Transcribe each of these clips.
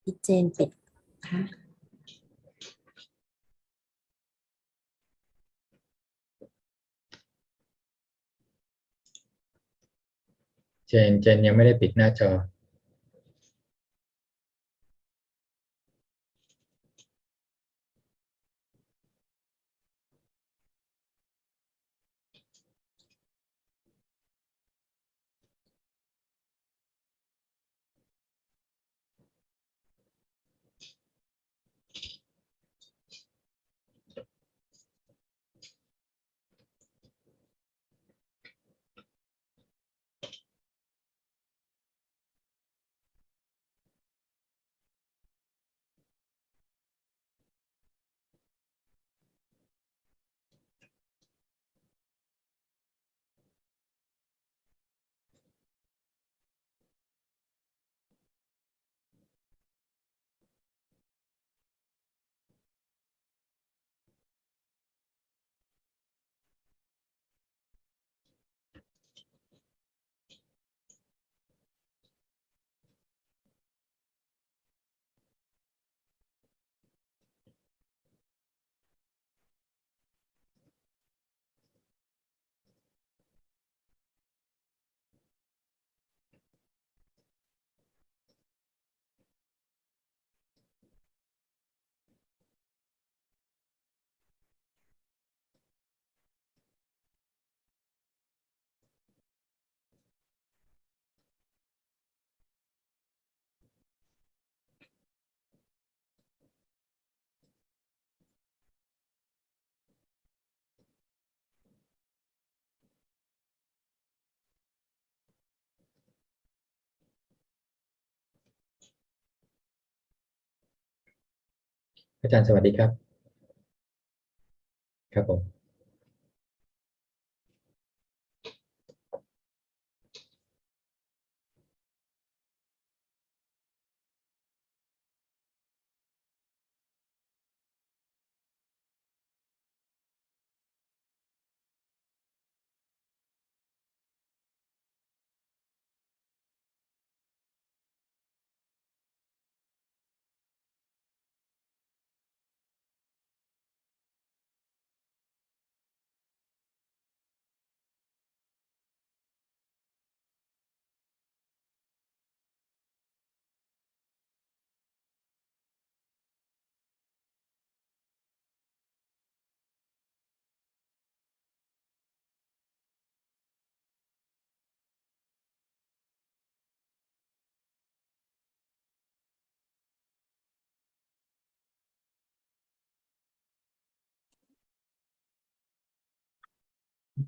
พี่เจนปิดค่ะ เจนยังไม่ได้ปิดหน้าจออาจารย์สวัสดีครับครับผม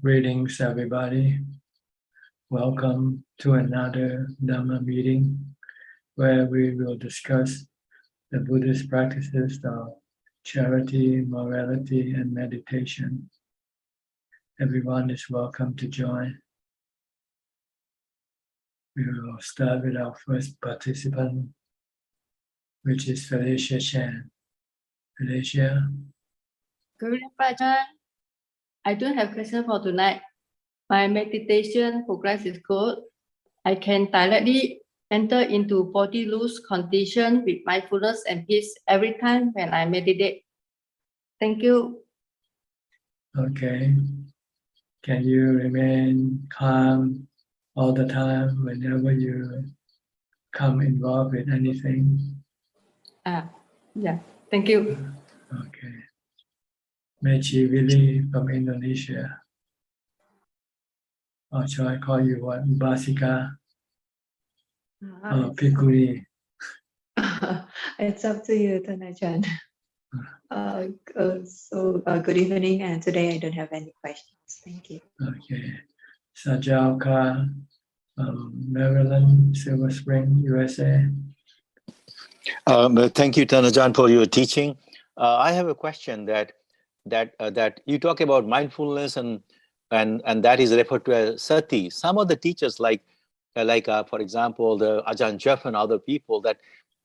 Greetings, everybody. Welcome to another Dhamma meeting where we will discuss the Buddhist practices of charity, morality, and meditation. Everyone is welcome to join. We will start with our first participant, which is Felicia Chan. Felicia. Good Ajaan. I don't have question for tonight. My meditation progress is good. I can directly enter into body loose condition with mindfulness and peace every time when I meditate. Thank you. Okay. Can you remain calm all the time whenever you come involved with anything? Yeah. Thank you. Okay. Mechi Willie from Indonesia. Or shall I call you what? Basika? Pikuri. It's up to you, Ajaan. Good evening, and today I don't have any questions. Thank you. Okay. Sajalka, Maryland, Silver Spring, USA. Thank you, Ajaan, for your teaching. I have a question that you talk about mindfulness and that is referred to as sati. Some of the teachers, like for example, the Ajaan Jeff and other people, that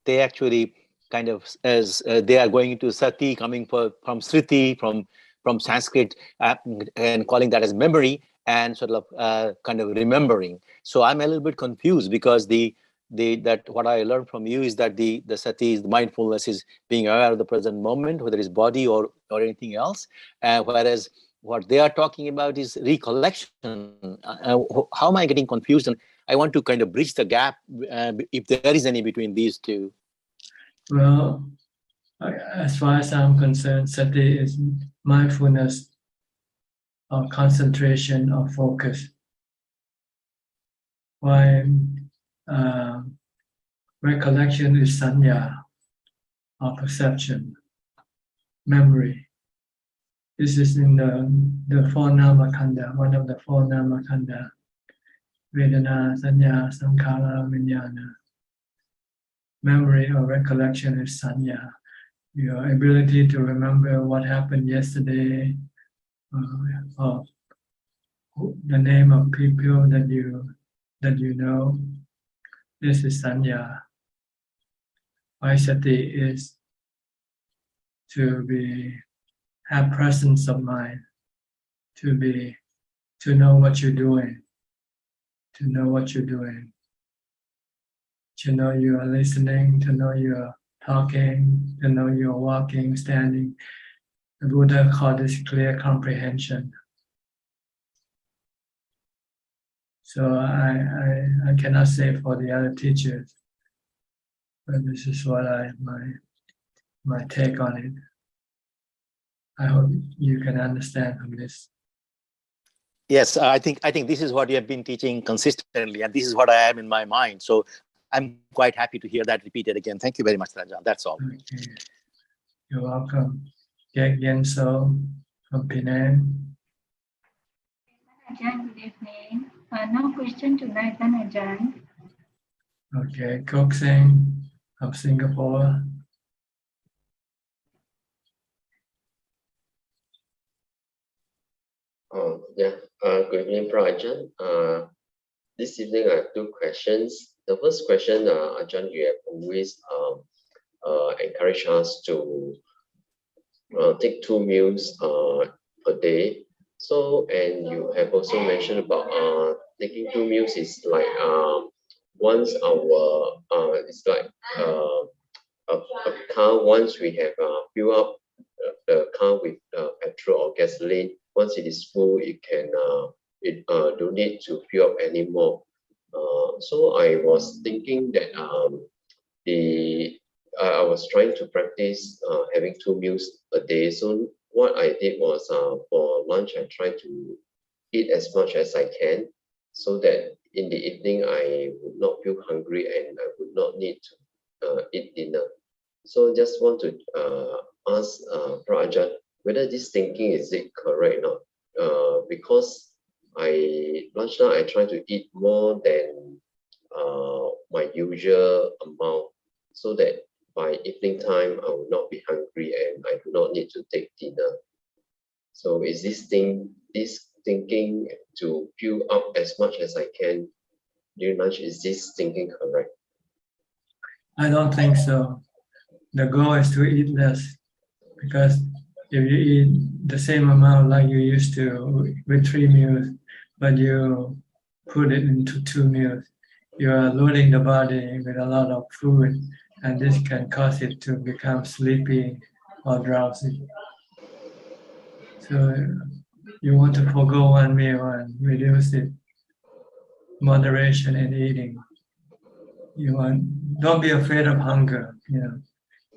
they actually kind of as they are going into sati, coming from sriti, from Sanskrit, and calling that as memory and sort of kind of remembering. So I'm a little bit confused because the that what I learned from you is that the sati, the mindfulness, is being aware of the present moment, whether it's body or anything else. Whereas what they are talking about is recollection. How am I getting confused? And I want to kind of bridge the gap, if there is any, between these two. Well, as far as I'm concerned, sati is mindfulness or concentration or focus. While recollection is sanya or perception, memory. This is in the four namakanda, one of the four namakanda. Vedana, sanya, sankhara, vijnana. Memory or recollection is sanya. Your ability to remember what happened yesterday, or the name of people that you know. This is sanya. Sati is to have presence of mind, to know what you're doing, to know you are listening, to know you are talking, to know you are walking, standing. The Buddha called this clear comprehension. So I cannot say for the other teachers, but this is what my take on it. I hope you can understand from this. Yes, I think this is what you have been teaching consistently, and this is what I am in my mind. So I'm quite happy to hear that repeated again. Thank you very much, Ajaan. That's all. Okay. You're welcome. Gek Yen So from Penang. Ajaan, good evening. No question tonight, Ajaan. Okay, Kok Seng from Singapore. Good evening, Ajaan. This evening I have two questions. The first question, Ajaan, you have always encouraged us to take 2 meals per day. So, and you have also mentioned about taking 2 meals is like once it's like a car, once we have filled up the car with petrol or gasoline. Once it is full, it can don't need to fill up anymore. So I was thinking that I was trying to practice having 2 meals a day. So what I did was for lunch I tried to eat as much as I can, so that in the evening I would not feel hungry and I would not need to eat dinner. So just want to ask Ajaan whether this thinking is it correct or not? Because lunchtime I try to eat more than my usual amount, so that by evening time I will not be hungry and I do not need to take dinner. So is this thinking to fill up as much as I can during lunch, is this thinking correct? I don't think so. The goal is to eat less, because if you eat the same amount like you used to with 3 meals, but you put it into 2 meals, you are loading the body with a lot of food, and this can cause it to become sleepy or drowsy. So you want to forgo 1 meal and reduce it. Moderation in eating. Don't be afraid of hunger.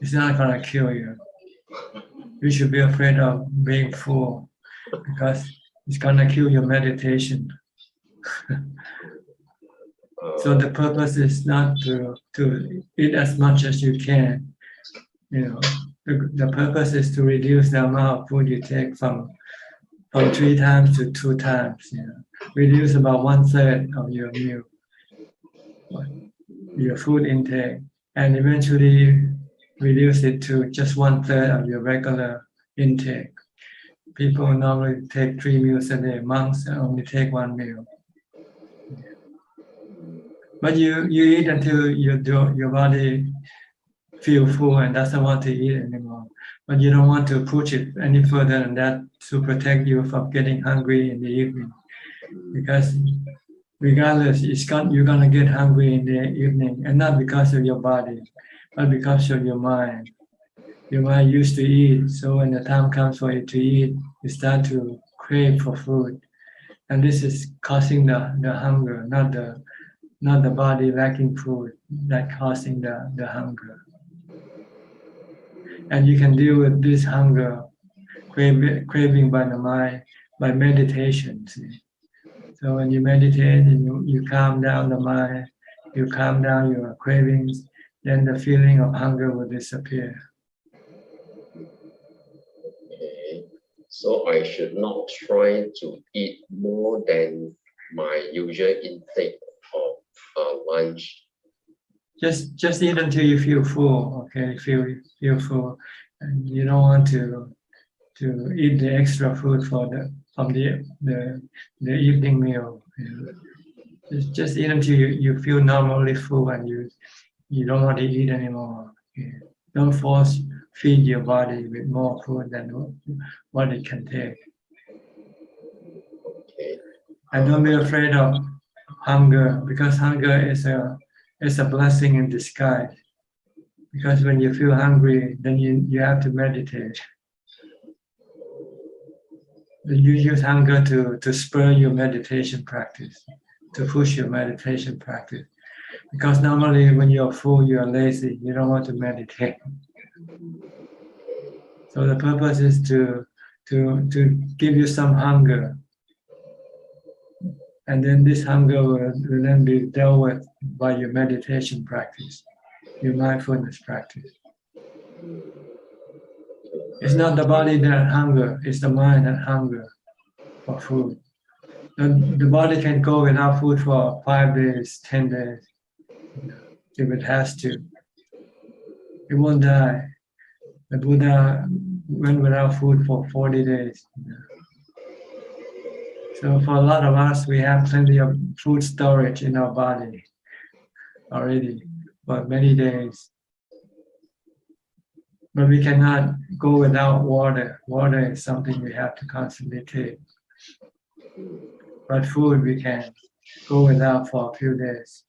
It's not gonna kill you. You should be afraid of being full, because it's gonna kill your meditation. So the purpose is not to eat as much as you can. The purpose is to reduce the amount of food you take from 3 times to 2 times. Reduce about 1/3 of your meal, your food intake, and eventually reduce it to just 1/3 of your regular intake. People normally take 3 meals a day. Monks only take 1 meal. But you eat until your body feel full and doesn't want to eat anymore. But you don't want to push it any further than that to protect you from getting hungry in the evening. Because regardless, you're gonna get hungry in the evening, and not because of your body, but because of your mind. Your mind used to eat, so when the time comes for you to eat, you start to crave for food, and this is causing the hunger, not the body lacking food that causing the hunger. And you can deal with this hunger, craving by the mind, by meditation. See? So when you meditate and you calm down the mind, you calm down your cravings, then the feeling of hunger will disappear. Okay. So I should not try to eat more than my usual intake of lunch. Just eat until you feel full, okay? Feel full, and you don't want to eat the extra food from the evening meal. You know. Just eat until you feel normally full and you don't want to eat anymore. Okay? Don't force feed your body with more food than what it can take. Okay. And don't be afraid of hunger, because hunger is a blessing in disguise. Because when you feel hungry, then you have to meditate. You use hunger to spur your meditation practice, to push your meditation practice. Because normally when you're full, you're lazy, you don't want to meditate. So the purpose is to give you some hunger. And then this hunger will then be dealt with by your meditation practice, your mindfulness practice. It's not the body that hunger, it's the mind that hunger for food. The body can go without food for 5 days, 10 days, if it has to. It won't die. The Buddha went without food for 40 days. So for a lot of us, we have plenty of food storage in our body already for many days. But we cannot go without water. Water is something we have to constantly take. But food we can go without for a few days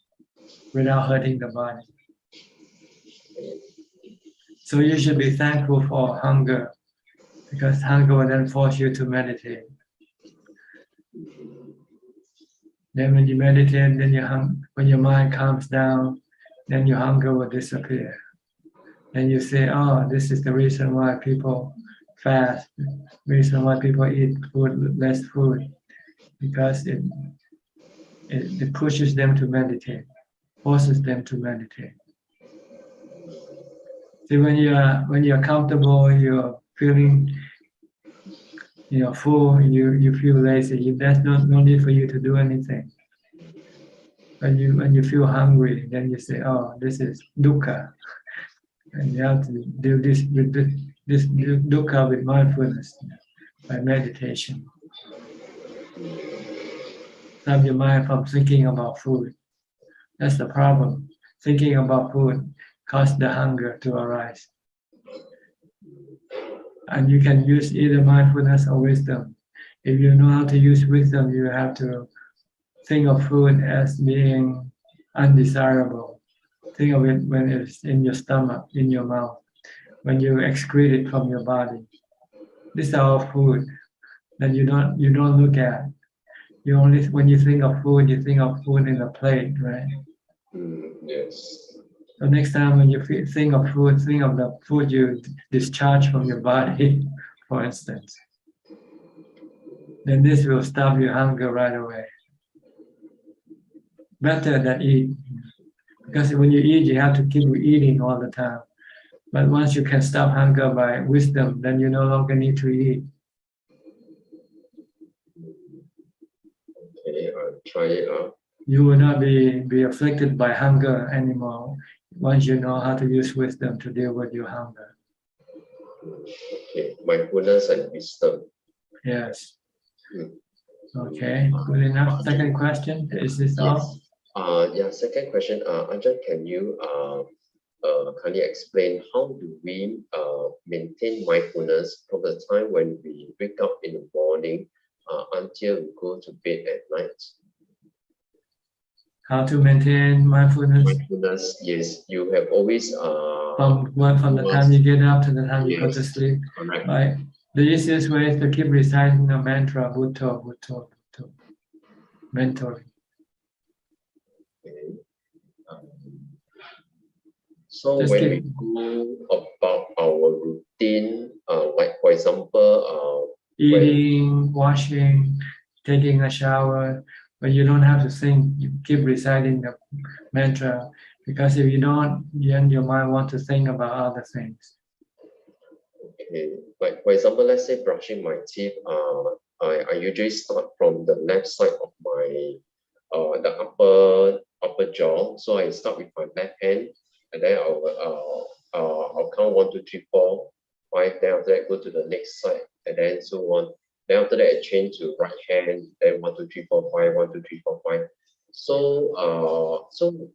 without hurting the body. So you should be thankful for hunger, because hunger will then force you to meditate. Then when you meditate, then when your mind calms down, then your hunger will disappear. Then you say, oh, this is the reason why people fast, reason why people eat food, less food, because it pushes them to meditate, forces them to meditate. See, when you're comfortable, you're feeling full, you feel lazy. There's no need for you to do anything. When you feel hungry, then you say, oh, this is dukkha. And you have to do this with this dukkha with mindfulness, by meditation. Stop your mind from thinking about food. That's the problem. Thinking about food causes the hunger to arise. And you can use either mindfulness or wisdom. If you know how to use wisdom, you have to think of food as being undesirable. Think of it when it's in your stomach, in your mouth, when you excrete it from your body. These are all food that you don't look at. You only, when you think of food, you think of food in a plate, right? Yes. So next time when you think of food, think of the food you discharge from your body, for instance. Then this will stop your hunger right away. Better than eat. Because when you eat, you have to keep eating all the time. But once you can stop hunger by wisdom, then you no longer need to eat. Okay, I'll try it out. You will not be afflicted by hunger anymore once you know how to use wisdom to deal with your hunger. Okay, mindfulness and wisdom. Yes. Okay, good enough. Second question, is this all? Yeah, second question. Ajaan, can you kindly explain how do we maintain mindfulness from the time when we wake up in the morning until we go to bed at night? how to maintain mindfulness mindfulness. Yes, you have always from the time you get up to the time you go to yes, sleep. correct. Right. The easiest way is to keep reciting the mantra Bhutto, Bhutto, Bhutto. Mentoring. Okay. So Just when keep- we go about our routine, like for example, eating, washing, taking a shower, but you don't have to think, you keep reciting the mantra, because if you don't, then your mind wants to think about other things. okay, like for example, let's say brushing my teeth, I usually start from the left side of my the upper jaw. So I start with my left hand, and then I'll count 1, 2, 3, 4, 5. Then after that, go to the next side, and then so on. Then after that, I change to right hand. Then 1, 2, 3, 4, 5. 1, 2, 3, 4, 5. So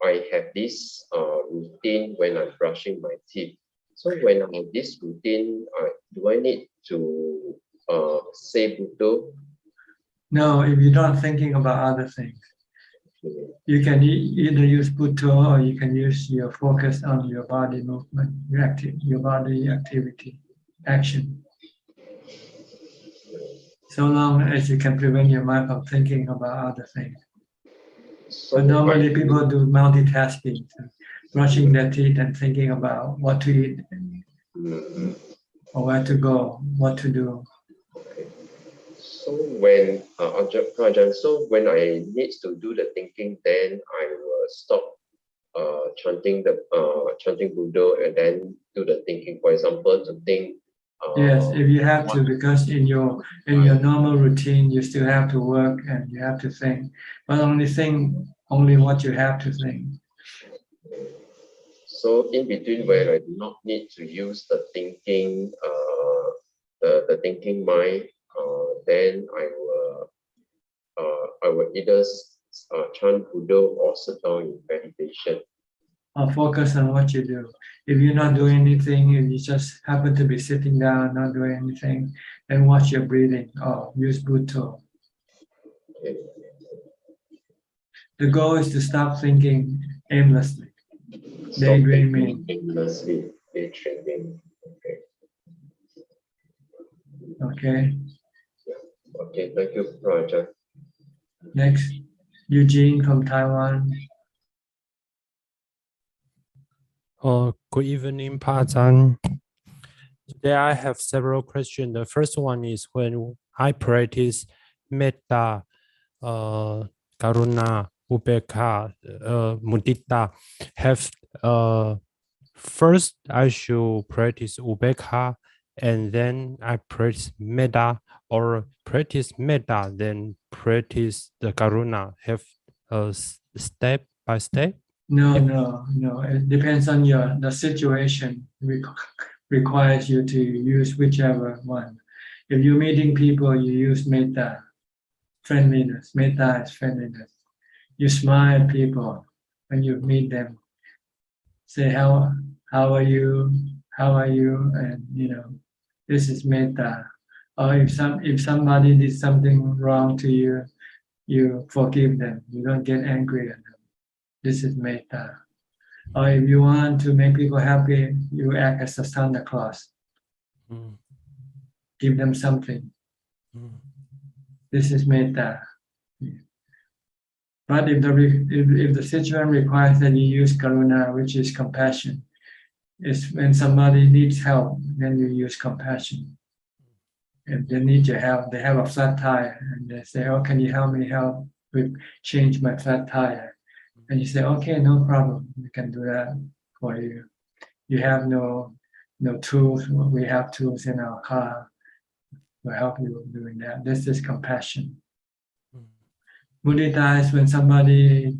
I have this routine when I'm brushing my teeth. So when I have this routine, do I need to say Buddha? No, if you're not thinking about other things, you can either use Bhutto or you can use your focus on your body movement, your body activity, action. So long as you can prevent your mind from thinking about other things. So But normally people do multitasking, brushing their teeth and thinking about what to eat or where to go, what to do. Okay. So when Ajaan, so when I need to do the thinking, then I will stop chanting Buddha and then do the thinking. For example, to think. Yes, if you have to, because in your normal routine, you still have to work and you have to think, but only what you have to think. So in between where I do not need to use the thinking, the thinking mind, then I will either chant Buddha or sit down in meditation. Or focus on what you do. If you're not doing anything, if you just happen to be sitting down, not doing anything, then watch your breathing or use Bhutto. Okay. The goal is to stop thinking aimlessly, daydreaming. Aimlessly, daydreaming. Okay. Okay. Okay, thank you, Raja. Next, Eugene from Taiwan. Good evening, Pa Ajaan. Today I have several questions. The first one is when I practice metta, karuna, ubeka, mudita, first I should practice ubeka and then I practice metta, or practice metta then practice the karuna. Have step by step. No. It depends on the situation requires you to use whichever one. If you're meeting people, you use metta, friendliness. Metta is friendliness. You smile at people when you meet them. Say how are you? How are you? And this is metta. Or if somebody did something wrong to you, you forgive them. You don't get angry at them. This is metta. Or if you want to make people happy, you act as a Santa Claus. Give them something. This is metta. But if the situation requires that you use karuna, which is compassion, is when somebody needs help, then you use compassion. If they need your help, they have a flat tire, and they say, "Oh, can you help me change my flat tire?" And you say, "Okay, no problem. We can do that for you. You have no tools. We have tools in our car. We'll help you doing that." This is compassion. Mudita is when somebody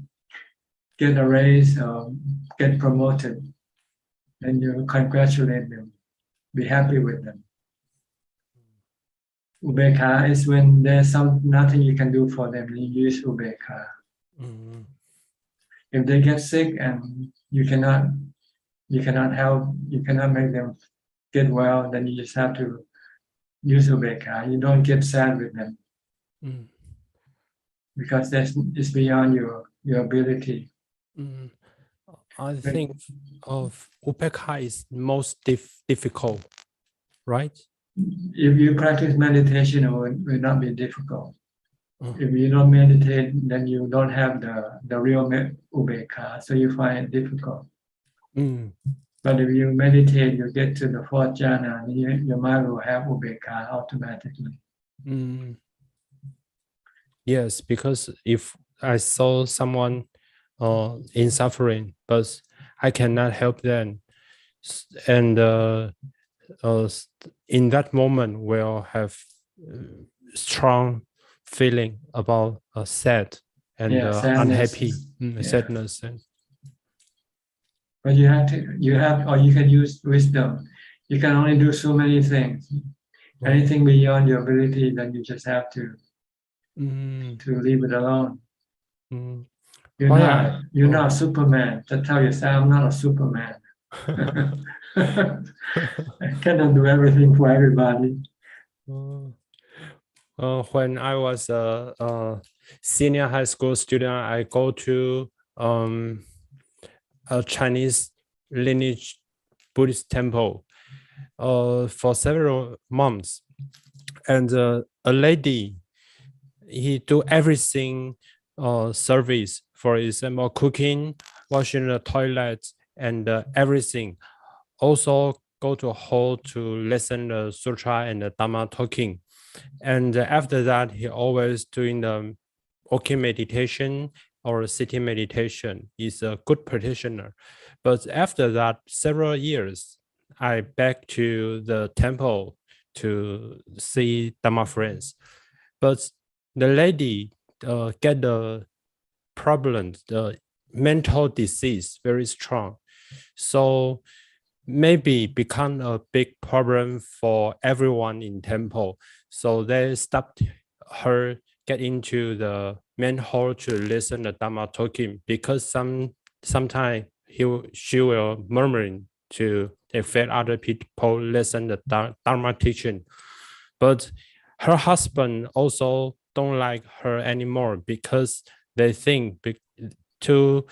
get a raise or get promoted, and you congratulate them, be happy with them. Ubeka is when there's nothing you can do for them, you use ubeka. If they get sick and you cannot help, you cannot make them get well, then you just have to use ubeka. You don't get sad with them. Because it's beyond your ability. Mm, I think of Upekha is most difficult, right? If you practice meditation, it will not be difficult. Oh. If you don't meditate, then you don't have the real ubekha, so you find it difficult. Mm, But if you meditate, you get to the fourth jhana, and your mind will have ubekha automatically. mm. Yes, because if I saw someone in suffering, but I cannot help them, and in that moment will have strong feeling about sad and Sadness. unhappy Yeah. sadness. And But you have, or you can use wisdom. You can only do so many things. Anything beyond your ability, then you just have to leave it alone. You're not Superman. That's how you say, I'm not a Superman. I cannot do everything for everybody. When I was a senior high school student, I go to a Chinese lineage Buddhist temple for several months, and a lady, he do everything service, for example, cooking, washing the toilet, and everything. Also go to hall to listen the sutra and the Dhamma talking. And after that, he always doing the walking meditation or sitting meditation. Is a good practitioner. But after that, several years, I back to the temple to see Dhamma friends. But the lady get the problem, the mental disease very strong. So maybe become a big problem for everyone in temple. So they stopped her get into the main hall to listen to Dhamma talking, because sometimes she will murmuring to affect other people listen to Dharma teaching. But her husband also don't like her anymore, because they think too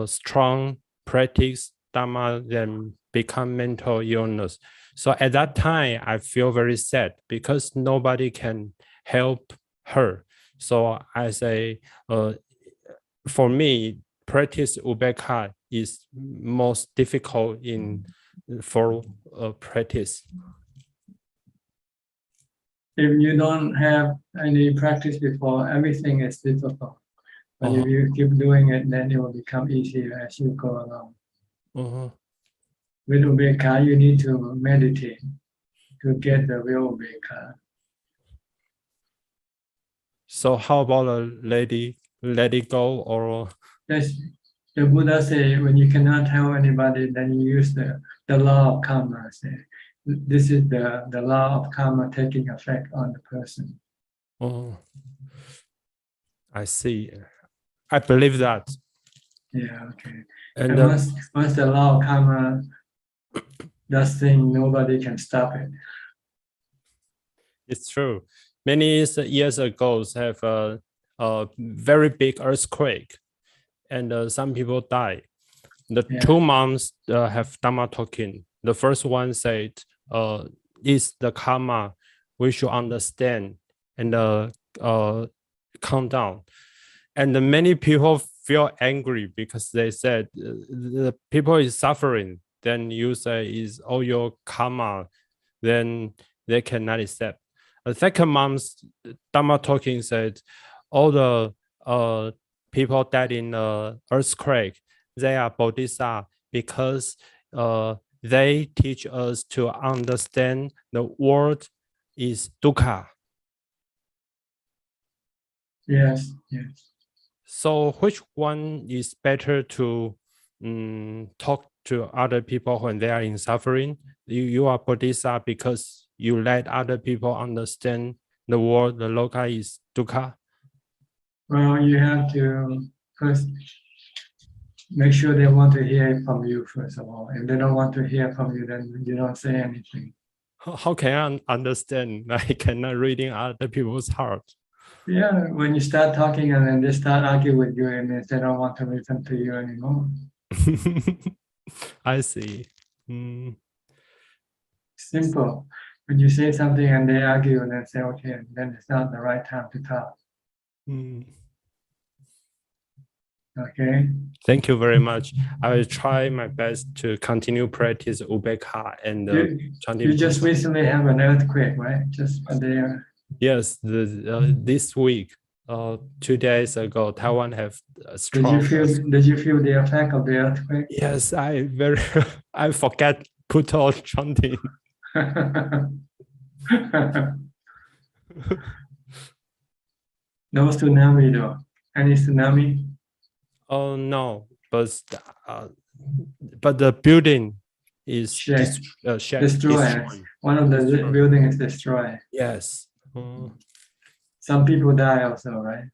strong practice Dharma then become mental illness. So at that time, I feel very sad because nobody can help her. So I say, for me, practice Ubekha is most difficult for practice. If you don't have any practice before, everything is difficult. But if you keep doing it, then it will become easier as you go along. With Ubekha, you need to meditate to get the real Ubekha. So how about a lady let it go, or? Yes, the Buddha say when you cannot help anybody, then you use the law of karma. Say, this is the law of karma taking effect on the person. I see. I believe that. Yeah, okay. And once the law of karma does thing, nobody can stop it. It's true. Many years ago, have a very big earthquake, and some people died. The 2 months have Dhamma talking. The first one said, "Is the karma we should understand and calm down." And many people feel angry because they said the people is suffering. Then you say is all your karma, then they cannot accept. The second month, Dhamma talking said, all the people died in the earthquake, they are bodhisattva because they teach us to understand the world is dukkha. Yes. So which one is better to talk to other people when they are in suffering? You are bodhisattva because you let other people understand the world, the loka is dukkha. Well, you have to first make sure they want to hear it from you, first of all. If they don't want to hear from you, then you don't say anything. How can I understand? I cannot reading other people's heart. Yeah, when you start talking and then they start arguing with you and they don't want to listen to you anymore. I see. Mm, Simple. When you say something and they argue and then say, okay, then it's not the right time to talk. mm. Okay. Thank you very much. I will try my best to continue practice Ubekha and You chanting. just recently have an earthquake, right? Just there. Yes, this week, 2 days ago, Taiwan have a Did strong. you feel the effect of the earthquake? Yes, I forget put on chanting. No tsunami though. Any tsunami? Oh no, but the building is Shacked. shacked, Destroyed. One of the Destroyed. buildings is destroyed. Yes. Some people die also, right?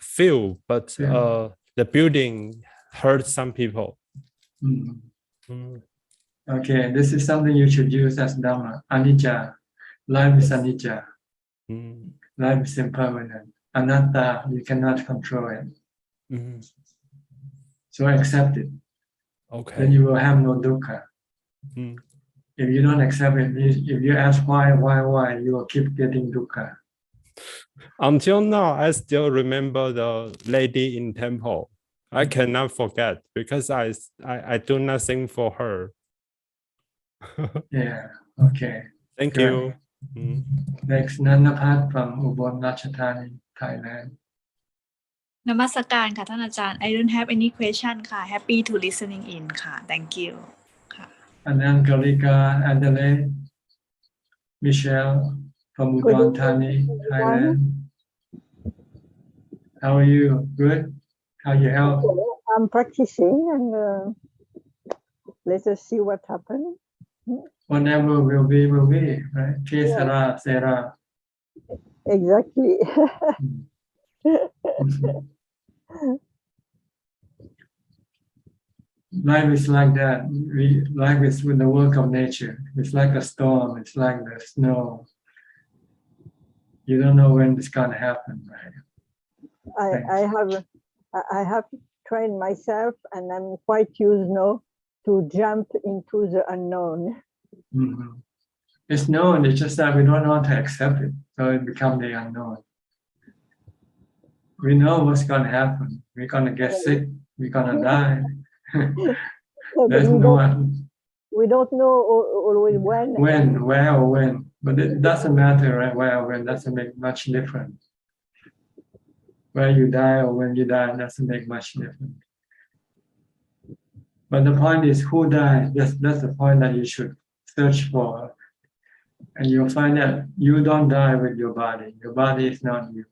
Few, but Yeah. the building hurt some people. Mm. Mm, Okay, this is something you should use as Dhamma. Anicca. Life is anicca. mm, Life is impermanent. Anatta, you cannot control it. mm. So accept it. Okay. Then you will have no dukkha. Mm. If you don't accept it, if you ask why, you will keep getting dukkha. Until now, I still remember the lady in temple. I cannot forget because I do nothing for her. Yeah, okay. Thank Good. you. Mm. Next, Nanapat from Ubon Ratchathani, Thailand. นมัสการค่ะท่านอาจารย์ I don't have any question ค่ะ Happy to listening in ค่ะ Thank you ค่ะ Anangalika Adelaide, Michelle from Udon Thani, Thailand. How are you? Good? How you health? I'm practicing and let us see what happens. Whatever will be, right? Kesara, Sera. Exactly. Life is like that. Life is with the work of nature. It's like a storm. It's like the snow. You don't know when it's going to happen, right? I have trained myself and I'm quite used now to jump into the unknown. Mm-hmm. It's known, it's just that we don't want to accept it. So it becomes the unknown. We know what's going to happen. We're going to get sick. We're going to die. There's no one. We don't know always when. When, where, or when. But it doesn't matter, right? Where or when doesn't make much difference. Where you die or when you die doesn't make much difference. But the point is who dies. That's the point that you should search for. And you'll find that you don't die with your body. Your body is not you.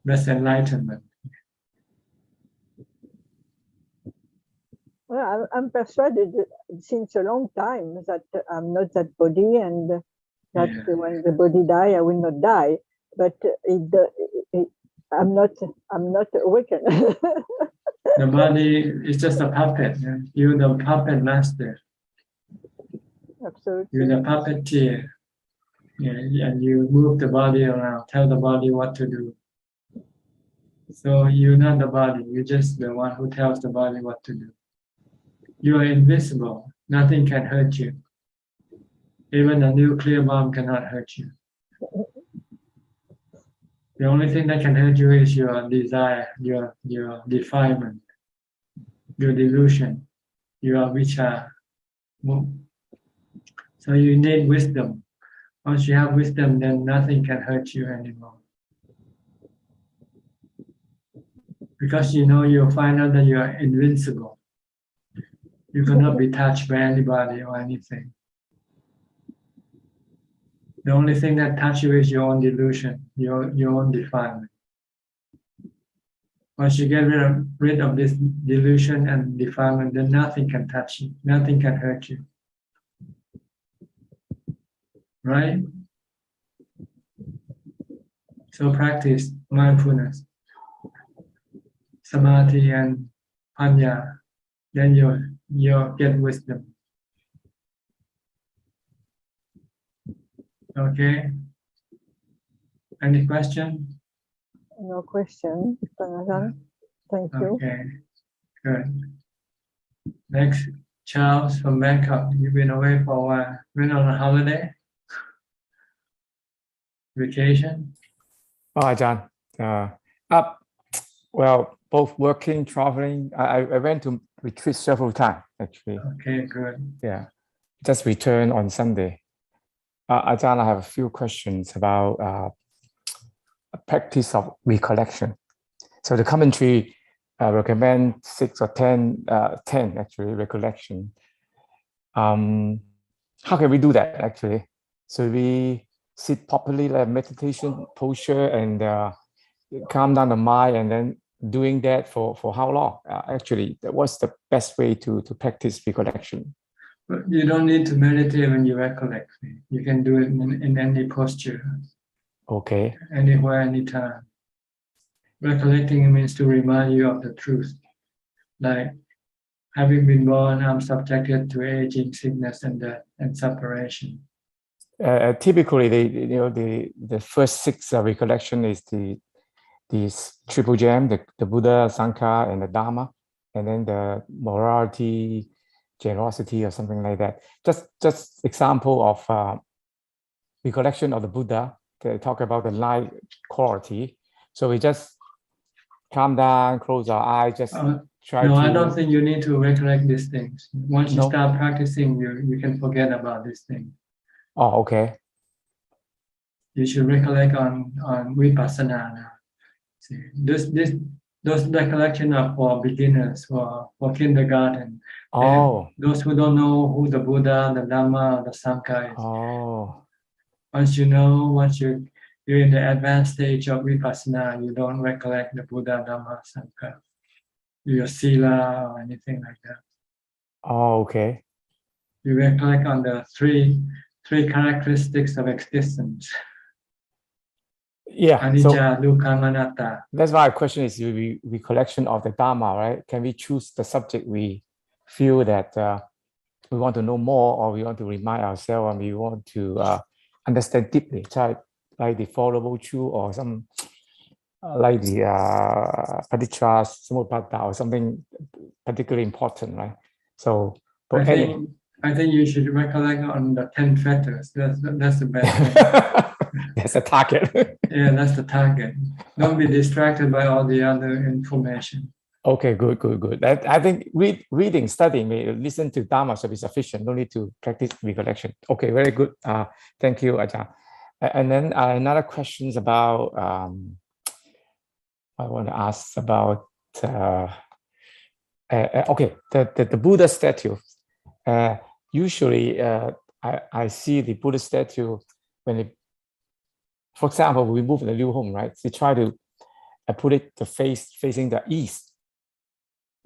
That's enlightenment. Well, I'm persuaded since a long time that I'm not that body and that when the body die, I will not die. But I'm not awakened. The body is just a puppet. You're the puppet master. Absolutely. You're the puppeteer. Yeah, and you move the body around, tell the body what to do. So you're not the body, you're just the one who tells the body what to do. You are invisible. Nothing can hurt you. Even a nuclear bomb cannot hurt you. The only thing that can hurt you is your desire, your defilement, your delusion, your avijja. So you need wisdom. Once you have wisdom, then nothing can hurt you anymore. Because you'll find out that you are invincible. You cannot be touched by anybody or anything. The only thing that touches you is your own delusion, your own defilement. Once you get rid of this delusion and defilement, then nothing can touch you, nothing can hurt you. Right? So practice mindfulness, samadhi and panya, then you'll get wisdom. Okay? Any question? No question, Ajaan. Thank you. Okay, good. Next, Charles from Bangkok. You've been away for a while. Been on a holiday? Vacation? Oh, Ajaan. Up. Well, both working, traveling. I went to retreat several times, actually. Okay, good. Yeah. Just returned on Sunday. Ajaan, I have a few questions about practice of recollection. So the commentary recommend 6 or 10, 10 actually, recollection. How can we do that actually? So we sit properly, like meditation posture, and calm down the mind, and then doing that for how long? Actually, what's the best way to practice recollection? But you don't need to meditate when you recollect. You can do it in any posture. Okay. Anywhere, anytime. Recollecting means to remind you of the truth. Like, having been born, I'm subjected to aging, sickness, and death, and separation. Typically, the first 6 recollection is the triple gem, the Buddha, Sangha, and the Dharma, and then the morality, generosity, or something like that. Just example of recollection of the Buddha. They talk about the light quality. So we just calm down, close our eyes, just try no, to... I don't think you need to recollect these things. Once you No? start practicing, you can forget about these things. Oh, okay. You should recollect on vipassana now. See, those recollection are for beginners, for kindergarten. Oh. And those who don't know who the Buddha, the Dhamma, the Sangha is. Oh. Once you know, once you're in the advanced stage of vipassana, you don't recollect the Buddha, Dhamma, Sangha, your sila or anything like that. Oh, okay. You recollect on the three characteristics of existence. Yeah. Anicca, dukkha, anatta. That's why my question is the recollection of the Dharma, right? Can we choose the subject we feel that we want to know more, or we want to remind ourselves, and we want to understand deeply, like the Four Noble Truths, or some like the Paticca Samuppada, or something particularly important, right? So, I think you should recollect on the 10 fetters. That's the best thing. That's the target. Yeah, that's the target. Don't be distracted by all the other information. Okay, good. I think reading, studying, listen to Dharma should be sufficient. No need to practice recollection. Okay, very good. Thank you, Ajaan. And then another question is about, I want to ask about, okay, the Buddha statue. Usually, I see the Buddha statue when for example, we move in a new home, right? They try to put it the face facing the east.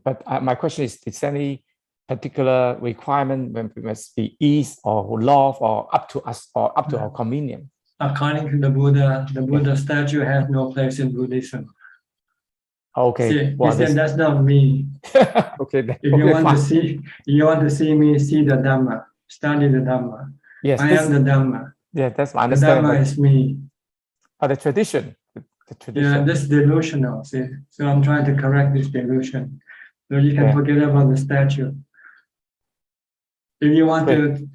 But my question is there any particular requirement when it must be east or north, or up to us, or up to our convenience? According to the Buddha statue has no place in Buddhism. Okay. See, he said that's not me. Okay. If you want to see me, see the Dhamma, study the Dhamma. Yes, I am the Dhamma. Yeah, that's my The understanding. Dhamma is me. The tradition. Yeah, this is delusional. See, so I'm trying to correct this delusion. So you can forget about the statue. If you want to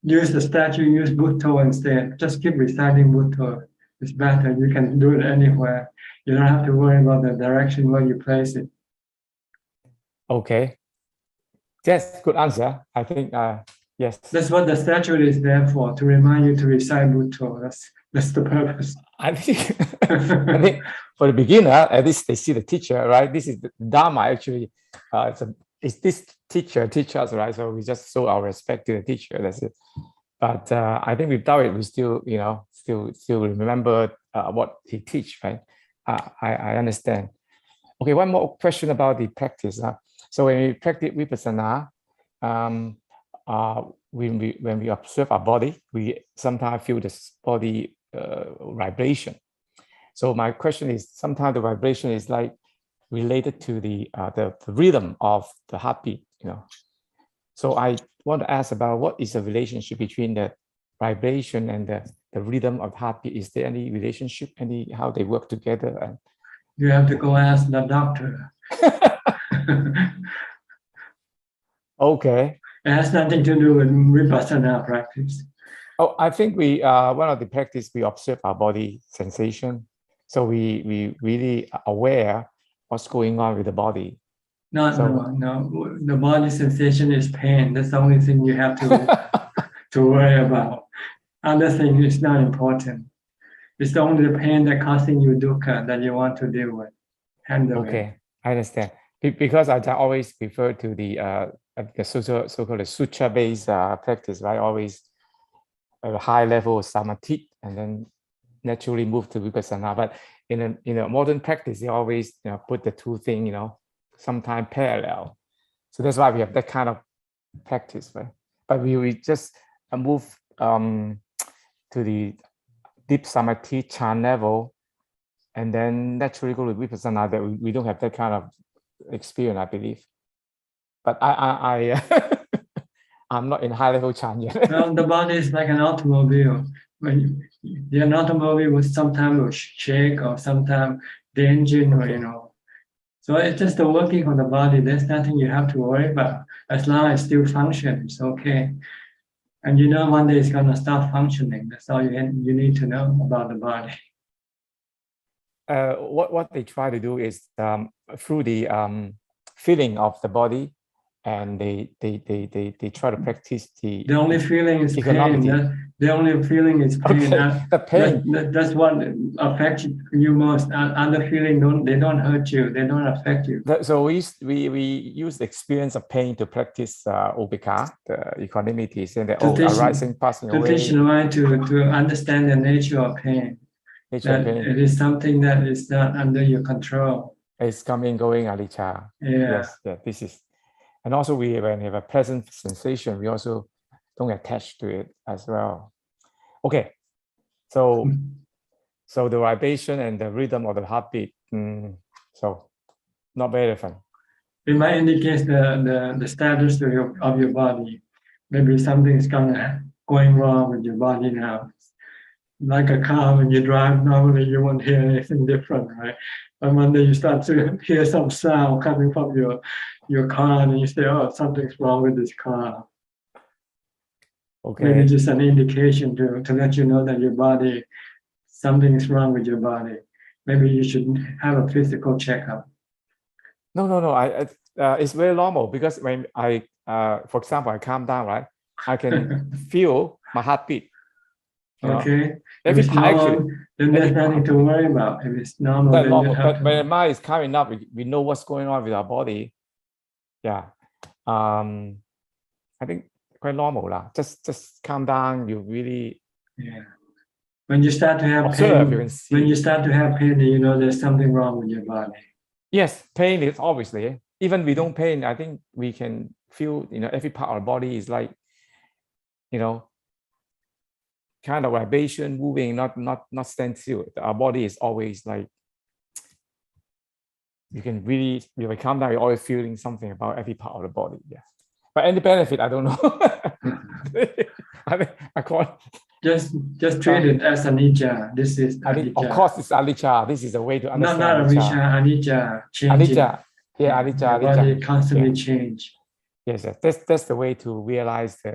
use the statue, use Buddha instead. Just keep reciting Buddha. It's better. You can do it anywhere. You don't have to worry about the direction where you place it. Okay. Yes, good answer. I think, yes. That's what the statue is there for, to remind you to recite Buddha. That's the purpose. I think for the beginner, at least they see the teacher, right? This is the Dharma, actually. It's this teacher teach us, right? So we just show our respect to the teacher. That's it. But I think without it, we still, still remember what he teach, right? I understand. Okay, one more question about the practice. So when we practice vipassana, when we observe our body, we sometimes feel this body vibration. So my question is, sometimes the vibration is like related to the rhythm of the heartbeat, So I want to ask about what is the relationship between the vibration and the the rhythm of heartbeat? Is there any relationship, any how they work together? And You have to go ask the doctor. okay. It has nothing to do with Vipassana practice. Oh, I think we one of the practice we observe our body sensation, so we really are aware what's going on with the body. No. The body sensation is pain. That's the only thing you have to worry about. Other thing is not important. It's only the pain that causing you dukkha that you want to deal with. Handle it. Okay, I understand. Because I always refer to the so-called sutra-based practice, right? Always a high level of samadhi and then naturally move to vipassana. But in a modern practice, they always put the two things, sometimes parallel. So that's why we have that kind of practice, right? But we just move to the deep samadhi chant level, and then naturally go to vipassana. That we don't have that kind of experience, I believe. But I'm not in high level chant yet. Well, the body is like an automobile. When an automobile will sometimes shake, or sometimes the engine, or So it's just the working of the body. There's nothing you have to worry about. As long as it still functions, it's okay. And one day it's gonna stop functioning. That's all you need to know about the body. What they try to do is through the feeling of the body, and they try to practice the only feeling is pain. The only feeling is pain. Okay, the pain. That's what affects you most. Other feeling they don't hurt you. They don't affect you. So we use the experience of pain to practice upekkha, the equanimity, saying that arising, passing away. To teach the mind to understand the nature of pain. It is something that is not under your control. It's coming, going, anicca. Yeah. Yes, this is. And also when we have a pleasant sensation, we also don't attach to it as well. Okay, so the vibration and the rhythm of the heartbeat, so not very different. It might indicate the status of your body. Maybe something is going wrong with your body now. Like a car, when you drive, normally you won't hear anything different, right? But one day you start to hear some sound coming from your car, and you say, "Oh, something's wrong with this car." Okay. Maybe just an indication to let you know that your body, something is wrong with your body. Maybe you should have a physical checkup. No. It's very normal, because when for example, I calm down, right? I can feel my heartbeat. Okay. If it's normal, then there's nothing to worry about. If it's normal, then you have but when the mind is calm enough, we know what's going on with our body. Yeah. I think quite normal lah. Just calm down. You really. Yeah. When you start to have pain, then you know there's something wrong with your body. Yes, pain is obviously. Even we don't pain, I think we can feel. Every part of our body is like, kind of vibration, moving, not stand still. Our body is always like, you can really, when you calm down, you're always feeling something about every part of the body. Yeah. But any benefit, I don't know. I call it, just treat it as anicca. This is anicca. Of course, it's anicca. This is a way to understand. Not anicca. Changing. Anicca. Yeah, anicca. The body constantly change. Yes, that's the way to realize the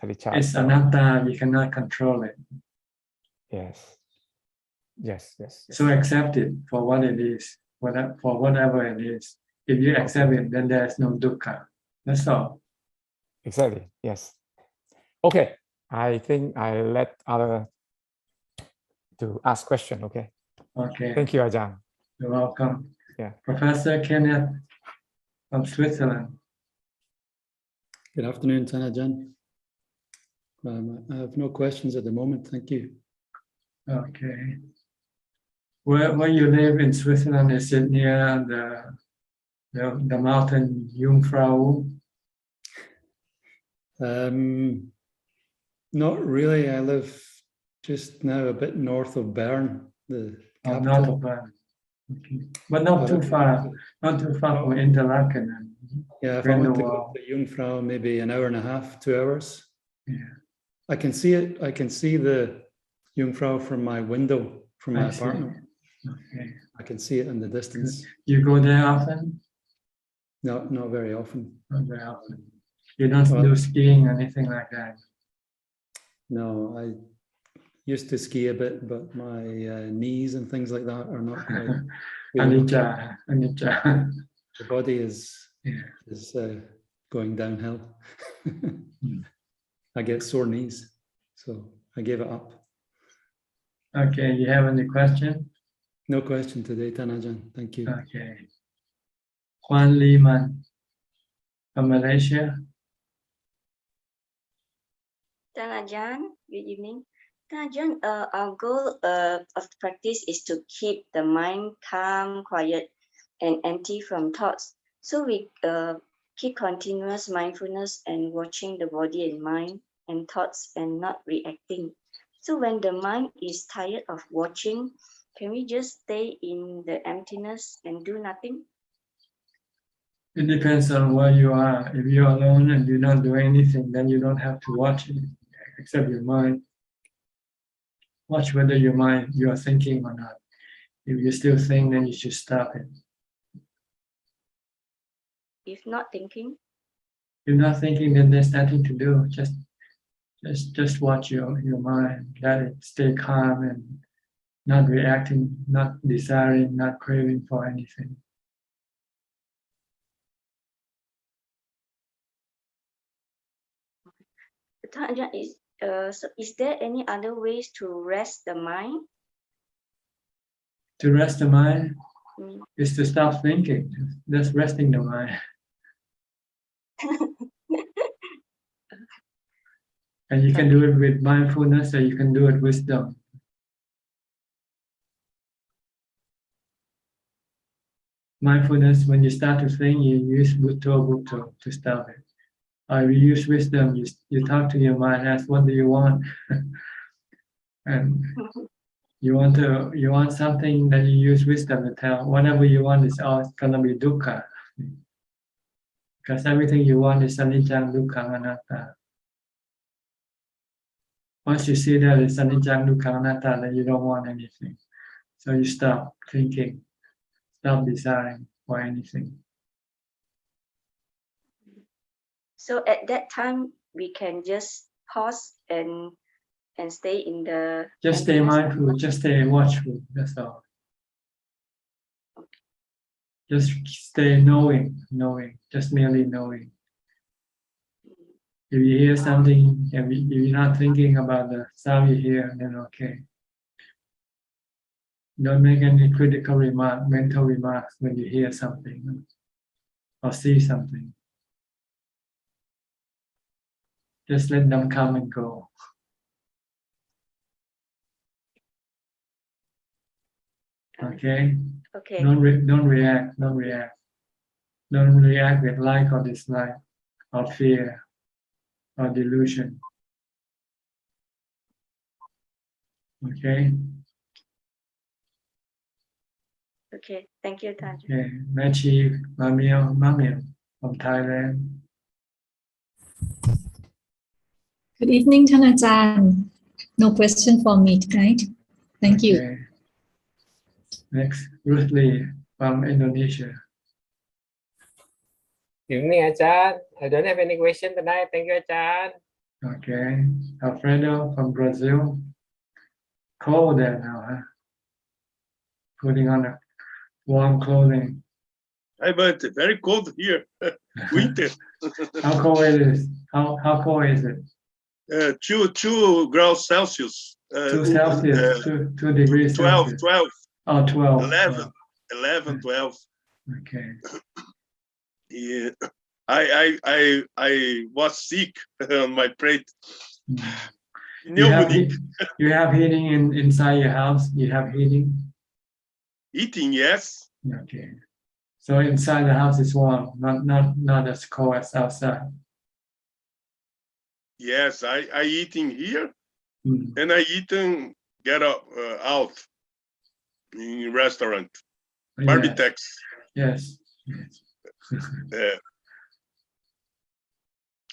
anicca. It's anatta. You cannot control it. Yes. So accept it for what it is, for whatever it is. If you accept it, then there's no dukkha. That's all. Exactly. Yes. Okay. I think I let other to ask question. Okay. Okay. Thank you, Ajaan. You're welcome. Yeah. Professor Kenneth from Switzerland. Good afternoon, Ajaan. I have no questions at the moment. Thank you. Okay. Where you live in Switzerland, is it near the mountain Jungfrau? Not really. I live just now a bit north of Bern, the capital. North of Bern. Okay. But not too far. Not too far from Interlaken. Yeah, if I went to go to Jungfrau, maybe an hour and a half, 2 hours. Yeah. I can see it. I can see the Jungfrau from my window, from my I see. apartment. Okay. I can see it in the distance. You go there often? No, not very often. Not very often. You don't Well, do skiing or anything like that? No, I used to ski a bit, but my knees and things like that are not quite. Anicca. The body is Yeah. going downhill. I get sore knees, so I gave it up. Okay, you have any question? No question today, Tanajan. Thank you. Okay. Juan Liman from Malaysia. Ajaan, good evening. Ajaan, our goal of practice is to keep the mind calm, quiet, and empty from thoughts. So we keep continuous mindfulness and watching the body and mind and thoughts and not reacting. So when the mind is tired of watching, can we just stay in the emptiness and do nothing? It depends on where you are. If you're alone and you're not doing anything, then you don't have to watch it, except your mind. Watch whether your mind, you are thinking or not. If you still think, then you should stop it. If not thinking? If not thinking, then there's nothing to do. Just watch your mind. Let it stay calm and not reacting, not desiring, not craving for anything. Is there any other ways to rest the mind? To rest the mind is to stop thinking. That's resting the mind. And you can do it with mindfulness, or you can do it with wisdom. Mindfulness, when you start to think, you use Bhutto to stop it. Or you use wisdom, you talk to your mind, ask, what do you want? And you want something, then you use wisdom to tell, whatever you want is all gonna be dukkha. Because everything you want is anicca, dukkha, anatta. Once you see that it's anicca, dukkha, anatta, then you don't want anything. So you stop thinking, stop desiring for anything. So at that time, we can just pause and stay in the. Just stay mindful, just stay watchful, that's all. Just stay knowing, just merely knowing. If you hear something, if you're not thinking about the sound you hear, then okay. Don't make any critical remark, mental remarks when you hear something or see something. Just let them come and go. Okay? Okay. Don't react. Don't react with like or dislike or fear or delusion. Okay? Okay, thank you, Tan. Okay. Machi Mamiel from Thailand. Good evening, Ajaan. No question for me tonight. Thank you. Next, Ruth Lee from Indonesia. Good evening, Ajaan. I don't have any question tonight. Thank you, Ajaan. Okay. Alfredo from Brazil. Cold there now, huh? Putting on a warm clothing. Hi, but very cold here. Winter. How cold it is? How cold is it? 2 degrees Celsius. 2 Celsius, 2 degrees 12, Celsius. 12. Oh, 12. 11, 12. Okay. Yeah. I was sick on my plate. You have heating inside your house? You have heating? Eating, yes. Okay. So inside the house is warm, not as cold as outside. Yes, I eating here, and I eating get up out in restaurant. Barbitex. Yes.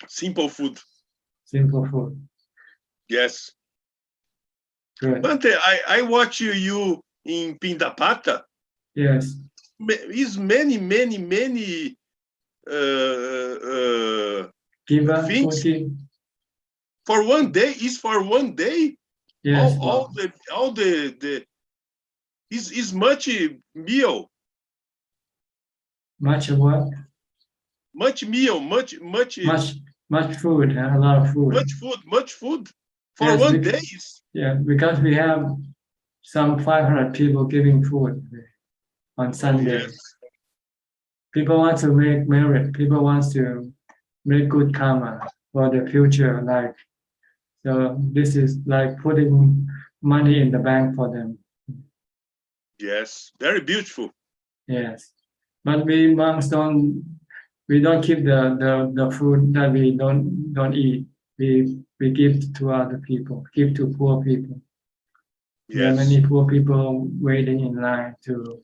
Simple food. Simple food. Yes. Good. Bante, I watch you in Pindapata. Yes. Is many Giver, things food. for one day. Is for one day. Yes. All the is much meal. Much of what? Much meal. Much food. A lot of food. Much food for Yes, one day. Yeah, because we have some 500 people giving food on Sunday. Yes. People want to make merit. People want to make good karma for the future life. So this is like putting money in the bank for them. Yes, very beautiful. Yes, but we monks don't keep the food that we don't eat. We give to other people, give to poor people. There are many poor people waiting in line to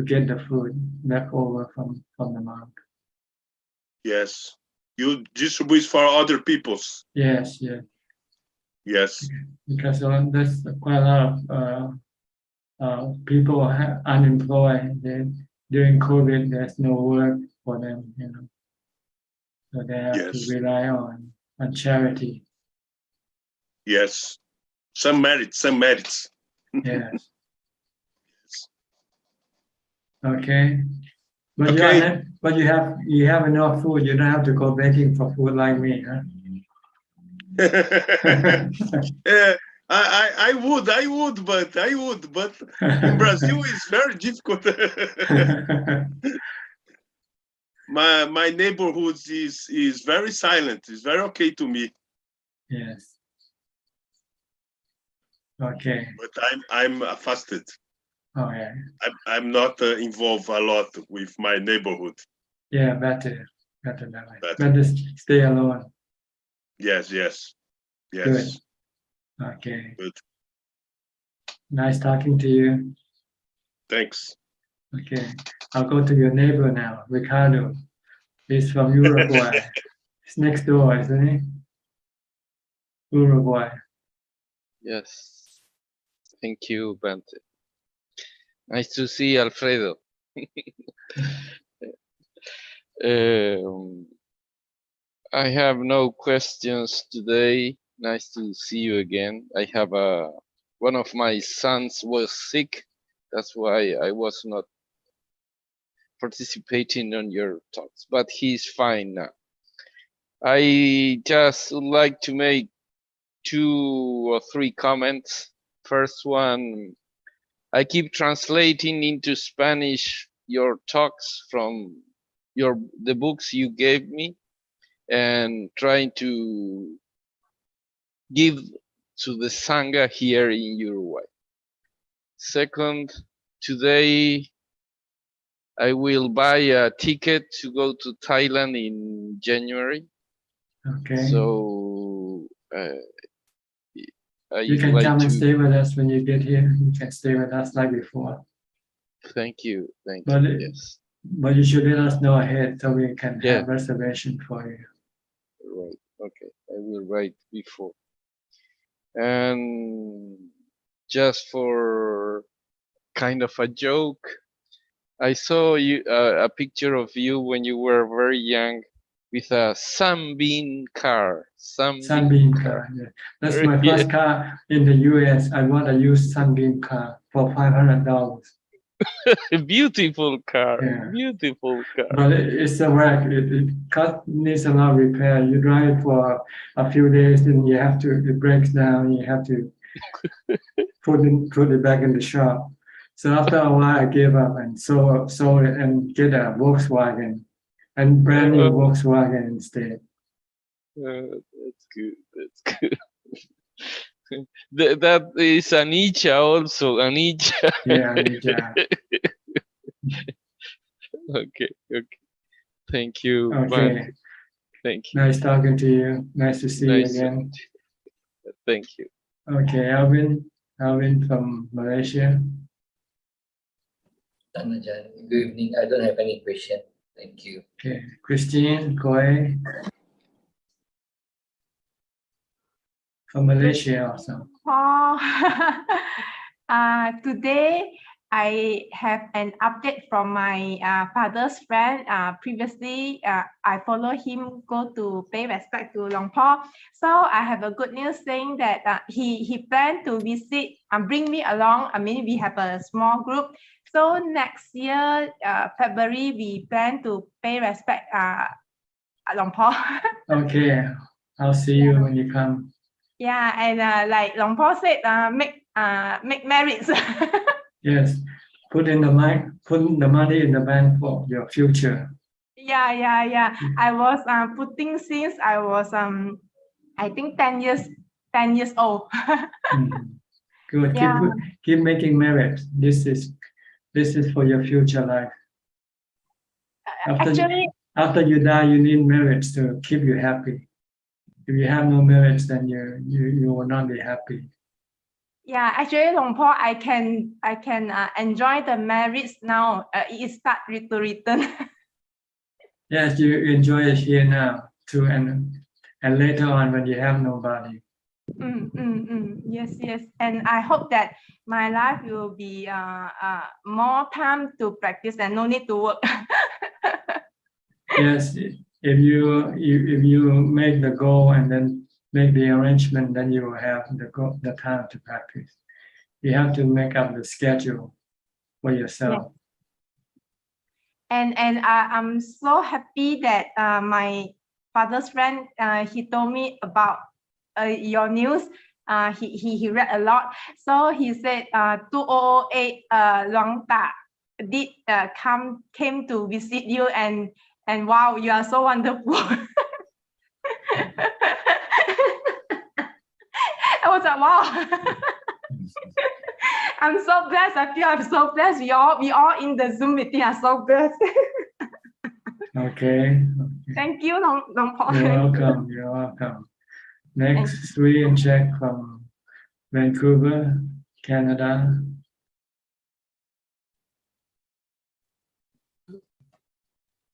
get the food left over from the monk. Yes, you distribute for other peoples. Yes. Yes. Because there's quite a lot of people unemployed. During COVID, there's no work for them, so they have to rely on charity. Yes, some merits. Yes. Okay. But okay. you have enough food. You don't have to go begging for food like me, huh? I would, but in Brazil it's very difficult. my neighborhood is very silent. It's very okay to me. Yes. Okay. But I'm fasted. Oh yeah. I'm not involved a lot with my neighborhood. Yeah, better that way. Better stay alone. Yes. Good. Okay. Good. Nice talking to you. Thanks. Okay. I'll go to your neighbor now, Ricardo. He's from Uruguay. He's next door, isn't he? Uruguay. Yes. Thank you, Bante. Nice to see Alfredo. I have no questions today. Nice to see you again. I have one of my sons was sick. That's why I was not participating on your talks, but he's fine now. I just would like to make 2 or 3 comments. First one, I keep translating into Spanish your talks from the books you gave me and trying to give to the Sangha here in Uruguay. Second, today I will buy a ticket to go to Thailand in January. Okay. So you can come and stay with us when you get here. You can stay with us like before. Thank you. Yes. But you should let us know ahead so we can have reservation for you. Right. Okay. I will write before. And just for kind of a joke, I saw you a picture of you when you were very young with a sunbeam car. Sunbeam car. Yeah. That's my first car in the US. I bought a used sunbeam car for $500. Beautiful car. Yeah. Beautiful car. But it's a wreck. It needs a lot of repair. You drive for a few days, then it breaks down. You have to put it back in the shop. So after a while, I gave up and sold it and get a Volkswagen, and brand new Volkswagen instead. That's good. That's good. That is Anicha also. Anicha. Yeah, Anicha. Okay. Thank you. Okay. Bye. Thank you. Nice talking to you. Nice to see you again. Thank you. Okay, Alvin from Malaysia. Ajaan, good evening. I don't have any question. Thank you. Okay, Christine Koi from Malaysia also. Oh, today I have an update from my father's friend. Previously, I follow him go to pay respect to Long Po. So I have a good news saying that he planned to visit and bring me along. I mean, we have a small group. So next year, February, we plan to pay respect at Long Po. Okay, I'll see you when you come. Yeah, and like Long Po said, make marriage. Yes, put the money in the bank for your future. Yeah. I was putting since I was I think 10 years old. Good. Yeah. Keep making marriage. This is for your future life. After you die, you need marriage to keep you happy. If you have no marriage, then you will not be happy. Yeah, actually, Long Po, I can enjoy the marriage now. It start to return. Yes, you enjoy it here now too, and later on when you have nobody. Yes, and I hope that my life will be more time to practice and no need to work. Yes, if you make the goal and then make the arrangement, then you will have the time to practice. You have to make up the schedule for yourself. And I'm so happy that my father's friend he told me about your news. He read a lot, so he said 2008 Luang Ta did came to visit you, and wow, you are so wonderful. I was like, wow. I'm so blessed. I feel I'm so blessed. We all in the Zoom meeting are so blessed. Okay. Thank you, Long Po. You're welcome. Next, Sri and Jack from Vancouver, Canada.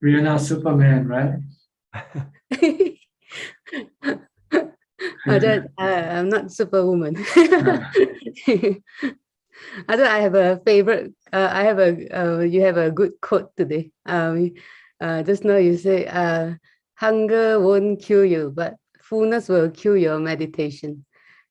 We are not Superman, right? I'm not Superwoman. I have a favorite. You have a good quote today. Just now you say, hunger won't kill you, but fullness will kill your meditation.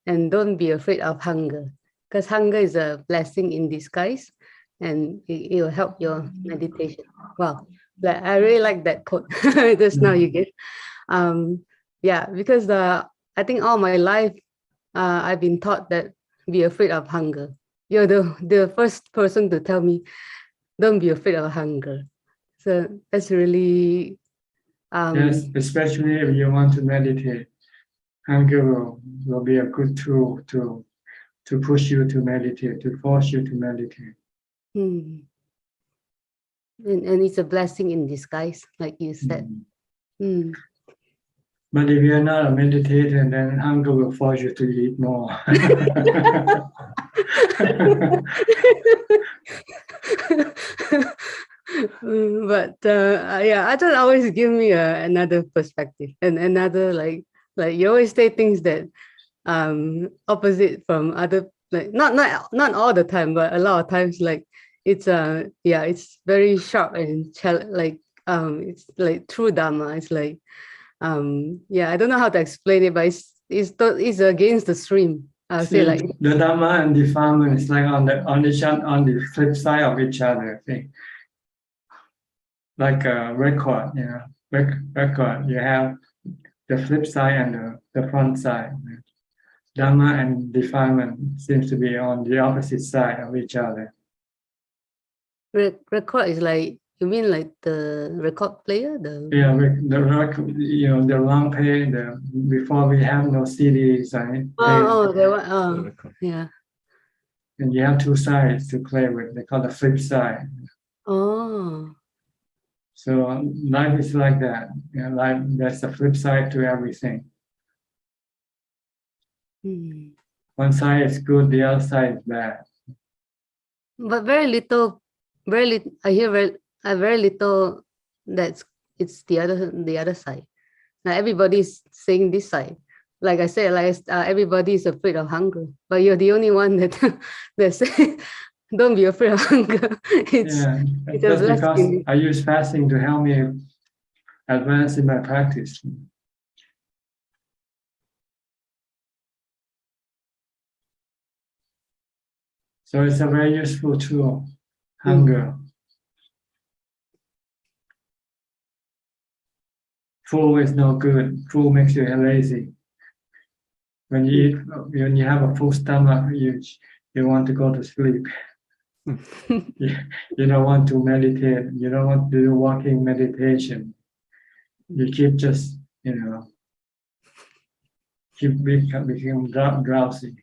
And don't be afraid of hunger, because hunger is a blessing in disguise, and it will help your meditation. Wow, I really like that quote. Just now you gave. Yeah, because I think all my life I've been taught that be afraid of hunger. You're the first person to tell me don't be afraid of hunger. So that's really yes, especially if you want to meditate. Hunger will be a good tool to push you to meditate, to force you to meditate. And it's a blessing in disguise, like you said. But if you're not a meditator, then hunger will force you to eat more. But yeah, Ajaan always give me another perspective and another like you always say things that opposite from other, like not all the time, but a lot of times, like it's it's very sharp and it's like true Dharma. It's like I don't know how to explain it, but it's against the stream. I'll say like the Dharma and defilement is like on the flip side of each other. I think. Like a record, record. You have the flip side and the front side. Dharma and defilement seems to be on the opposite side of each other. Record is like, you mean like the record player? Yeah, the record, the long play, before we have no CDs. Yeah. And you have two sides to play with. They call the flip side. Oh. So life is like that. Life, there's a flip side to everything. One side is good, the other side is bad. But very little. I hear very little that it's the other side. Now everybody's saying this side, like I said, like everybody is afraid of hunger, but you're the only one that that say don't be afraid of hunger. It's a that's because blessing. I use fasting to help me advance in my practice. So it's a very useful tool, hunger. Food is no good. Food makes you lazy. When you eat, when you have a full stomach, you want to go to sleep. You don't want to meditate. You don't want to do walking meditation. You keep just, keep becoming drowsy.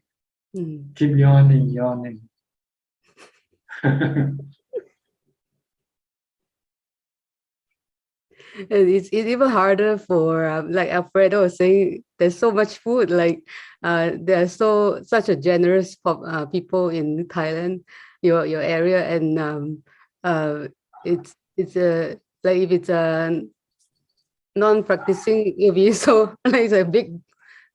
Keep yawning. And it's even harder for like Alfredo was saying, there's so much food, like there's such a generous people in Thailand, your area, and it's a like if it's a non-practicing, it'll be so like it's a big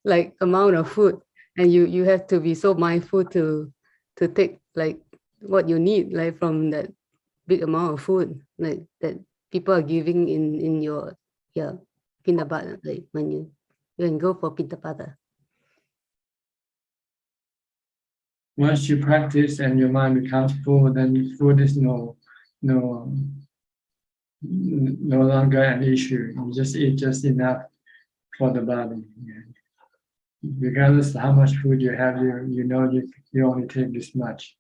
like amount of food, and you have to be so mindful to take like what you need like from that big amount of food like that people are giving in your Pinabata, like when you can go for Pinabata. Once you practice and your mind becomes full, then food is no longer an issue. You just eat just enough for the body. Regardless of how much food you have, you only take this much.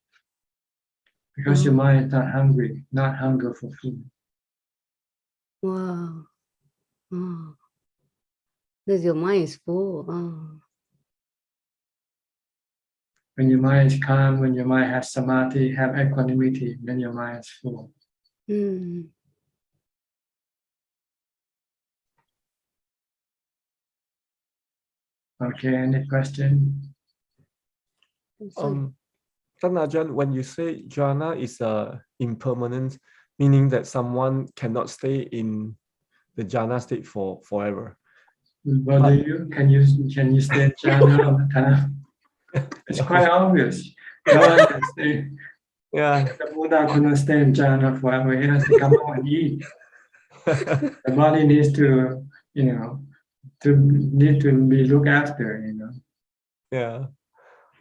Because your mind is not hungry, not hunger for food. Wow. Oh. Because your mind is full. Oh. When your mind is calm, when your mind has samadhi, have equanimity, then your mind is full. Okay, any question? Ajaan, when you say jhana is impermanent, meaning that someone cannot stay in the jhana state forever. But can you stay in jhana all the time? It's quite obvious. No one can stay. The Buddha couldn't stay in jhana forever. He has to come out and eat. The body needs to, need to be looked after. Yeah.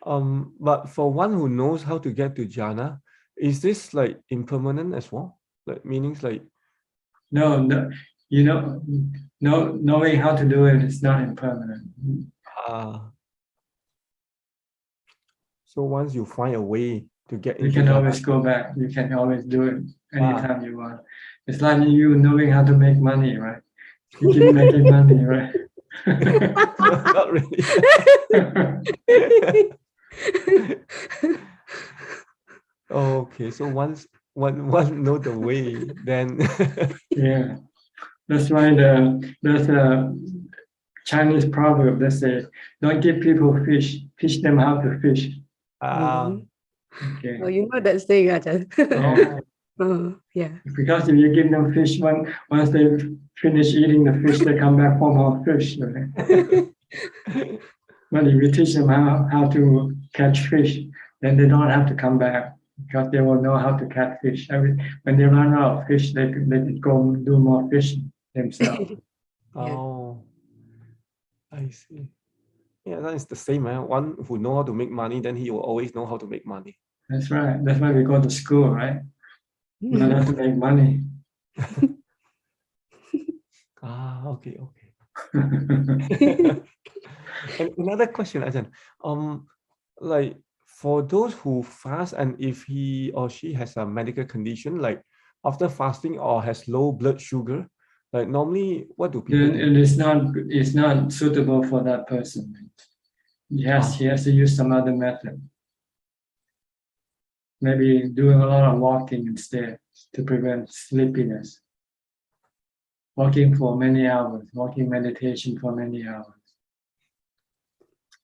But for one who knows how to get to jhana, is this like impermanent as well? Like meanings like no, knowing how to do it is not impermanent. So once you find a way to get you into can jhana, always go back. You can always do it anytime you want. It's like you knowing how to make money, right? You keep making money, right? Not really. Okay, so once one know the way, then yeah, that's why there's a Chinese proverb that says, "Don't give people fish, teach them how to fish." Okay. Oh, you know that saying, Ajahn. Yeah. Because if you give them fish, once they finish eating the fish, they come back for more fish. Right? But if you teach them how to catch fish, then they don't have to come back because they will know how to catch fish. When they run out of fish, they could go do more fishing themselves. Oh, I see. Yeah, that is the same. One who know how to make money, then he will always know how to make money. That's right. That's why we go to school, right? Learn how to make money. Okay. And another question, Ajahn. Like for those who fast, and if he or she has a medical condition, like after fasting or has low blood sugar, like normally what do people do? It's not suitable for that person. He has to use some other method. Maybe doing a lot of walking instead to prevent sleepiness. Walking for many hours, walking meditation for many hours.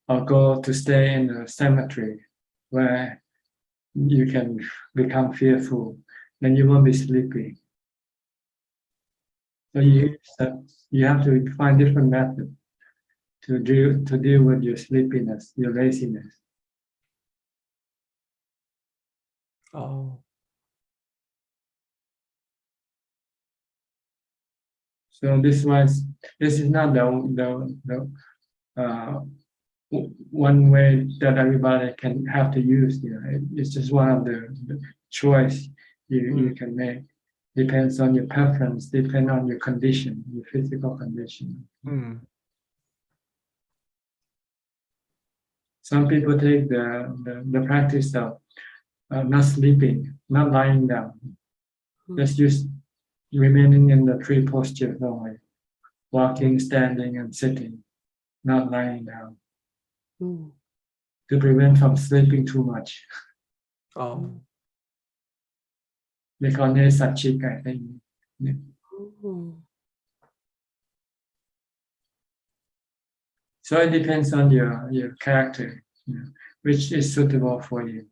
Or go to stay in the cemetery where you can become fearful, then you won't be sleepy. So you have to find different methods to deal with your sleepiness, your laziness. Oh. So this is not the one way that everybody can have to use. It's just one of the choice you can make. Depends on your preference, depends on your condition, your physical condition. Some people take the practice of not sleeping, not lying down, just use remaining in the three postures only, walking, standing, and sitting, not lying down, to prevent from sleeping too much. Oh. They call it Suchart, I think. So it depends on your character, which is suitable for you.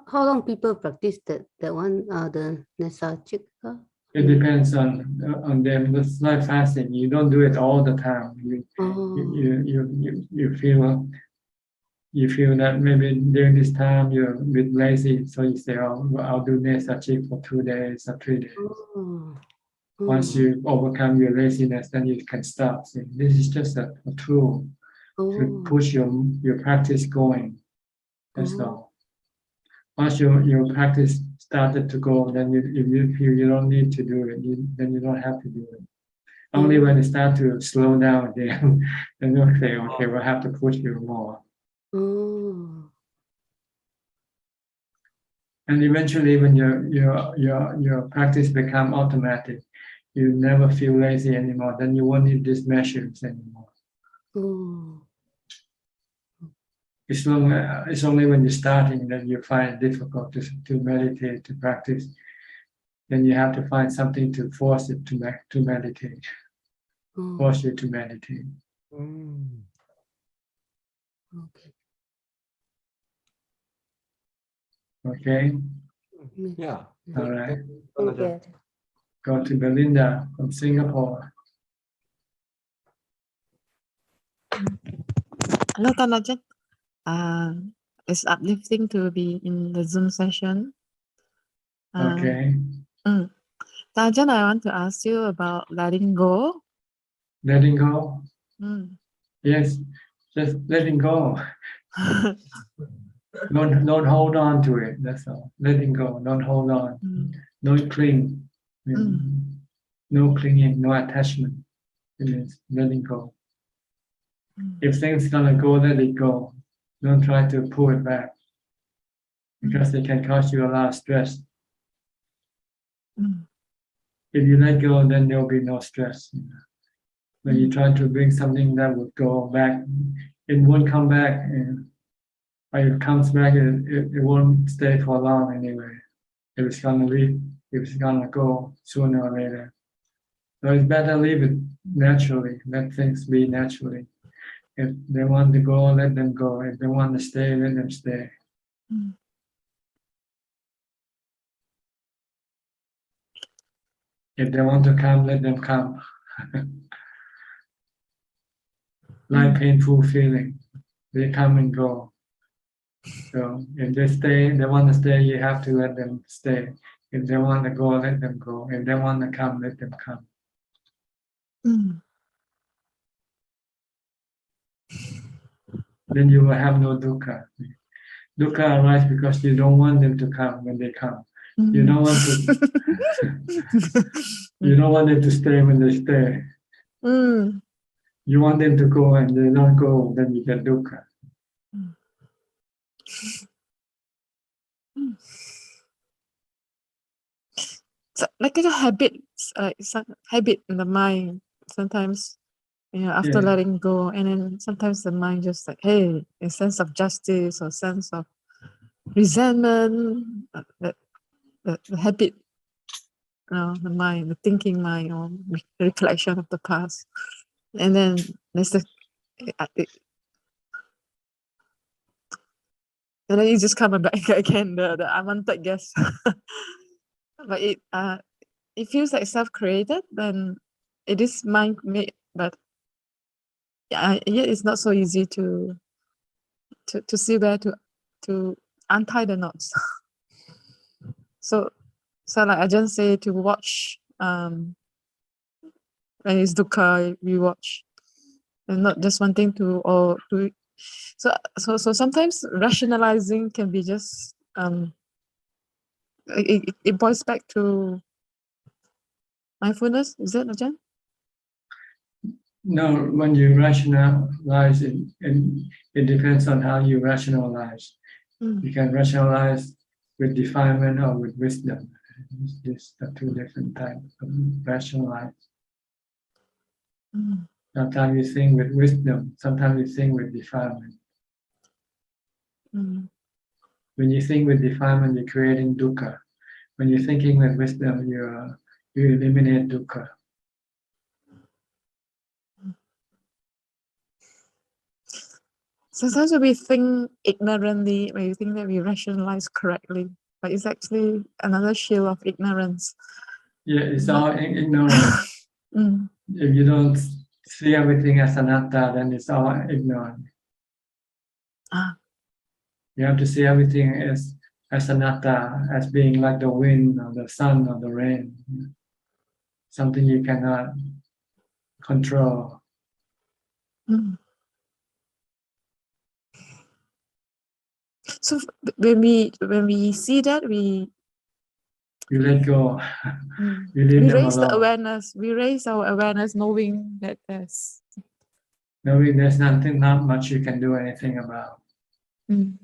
How long people practice that one? The Nesachik? It depends on them. It's like fasting. You don't do it all the time. You feel that maybe during this time you're a bit lazy, so you say, "Oh, well, I'll do Nesachik for 2 days or 3 days." Once you overcome your laziness, then you can stop. So this is just a tool to push your practice going. That's all. Once your practice started to go, then if you feel you don't need to do it, then you don't have to do it. Only when it starts to slow down again, then you'll say, okay, we'll have to push you more. And eventually, when your practice become automatic, you never feel lazy anymore. Then you won't need these measures anymore. It's only when you're starting that you find it difficult to meditate, to practice. Then you have to find something to force it to meditate, force you to meditate. Okay? Yeah. All right. Okay. Go to Belinda from Singapore. Hello, Tanajan. It's uplifting to be in the Zoom session. Okay. Tanajan, I want to ask you about letting go. Letting go? Yes, just letting go. Don't hold on to it. That's all. Letting go. Don't hold on. Don't cling. No clinging. No attachment. It means letting go. If things gonna go, let it go. Don't try to pull it back, because it can cause you a lot of stress. If you let go, then there will be no stress. When you try to bring something that would go back, it won't come back. Or if it comes back, it won't stay for long anyway. If it's gonna leave, if it's gonna go sooner or later. So it's better leave it naturally. Let things be naturally. If they want to go, let them go. If they want to stay, let them stay. If they want to come, let them come. Like painful feeling, they come and go. So if they want to stay, you have to let them stay. If they want to go, let them go. If they want to come, let them come. Then you will have no dukkha. Dukkha arises because you don't want them to come when they come. You don't want to. You don't want them to stay when they stay. You want them to go and they don't go, then you get dukkha. So, like a habit, some habit in the mind. Sometimes, after letting go, and then sometimes the mind just like, hey, a sense of justice or sense of resentment, the habit, the mind, the thinking mind, or recollection of the past, and then there's the, and then you just come back again, the unwanted guest. But it feels like self-created, then it is mind-made, but yet it's not so easy to see where to untie the knots. So like Ajaan say, to watch when it's dukkha, we watch, and not just wanting to so sometimes rationalizing can be just it boils back to mindfulness. Is that Ajaan? No, when you rationalize it, it depends on how you rationalize. You can rationalize with defilement or with wisdom. These are two different types of rationalize. Sometimes you think with wisdom, sometimes you think with defilement. When you think with defilement, you're creating dukkha. When you're thinking with wisdom, you eliminate dukkha. Sometimes when we think ignorantly, when we think that we rationalize correctly, but it's actually another shield of ignorance. Yeah, it's all ignorance. If you don't see everything as anatta, then it's all ignorant. You have to see everything as anatta, as being like the wind or the sun or the rain. Something you cannot control. So when we see that, you let go. You we leave them raise the alone. awareness. We raise our awareness, knowing that there's not much you can do anything about. Then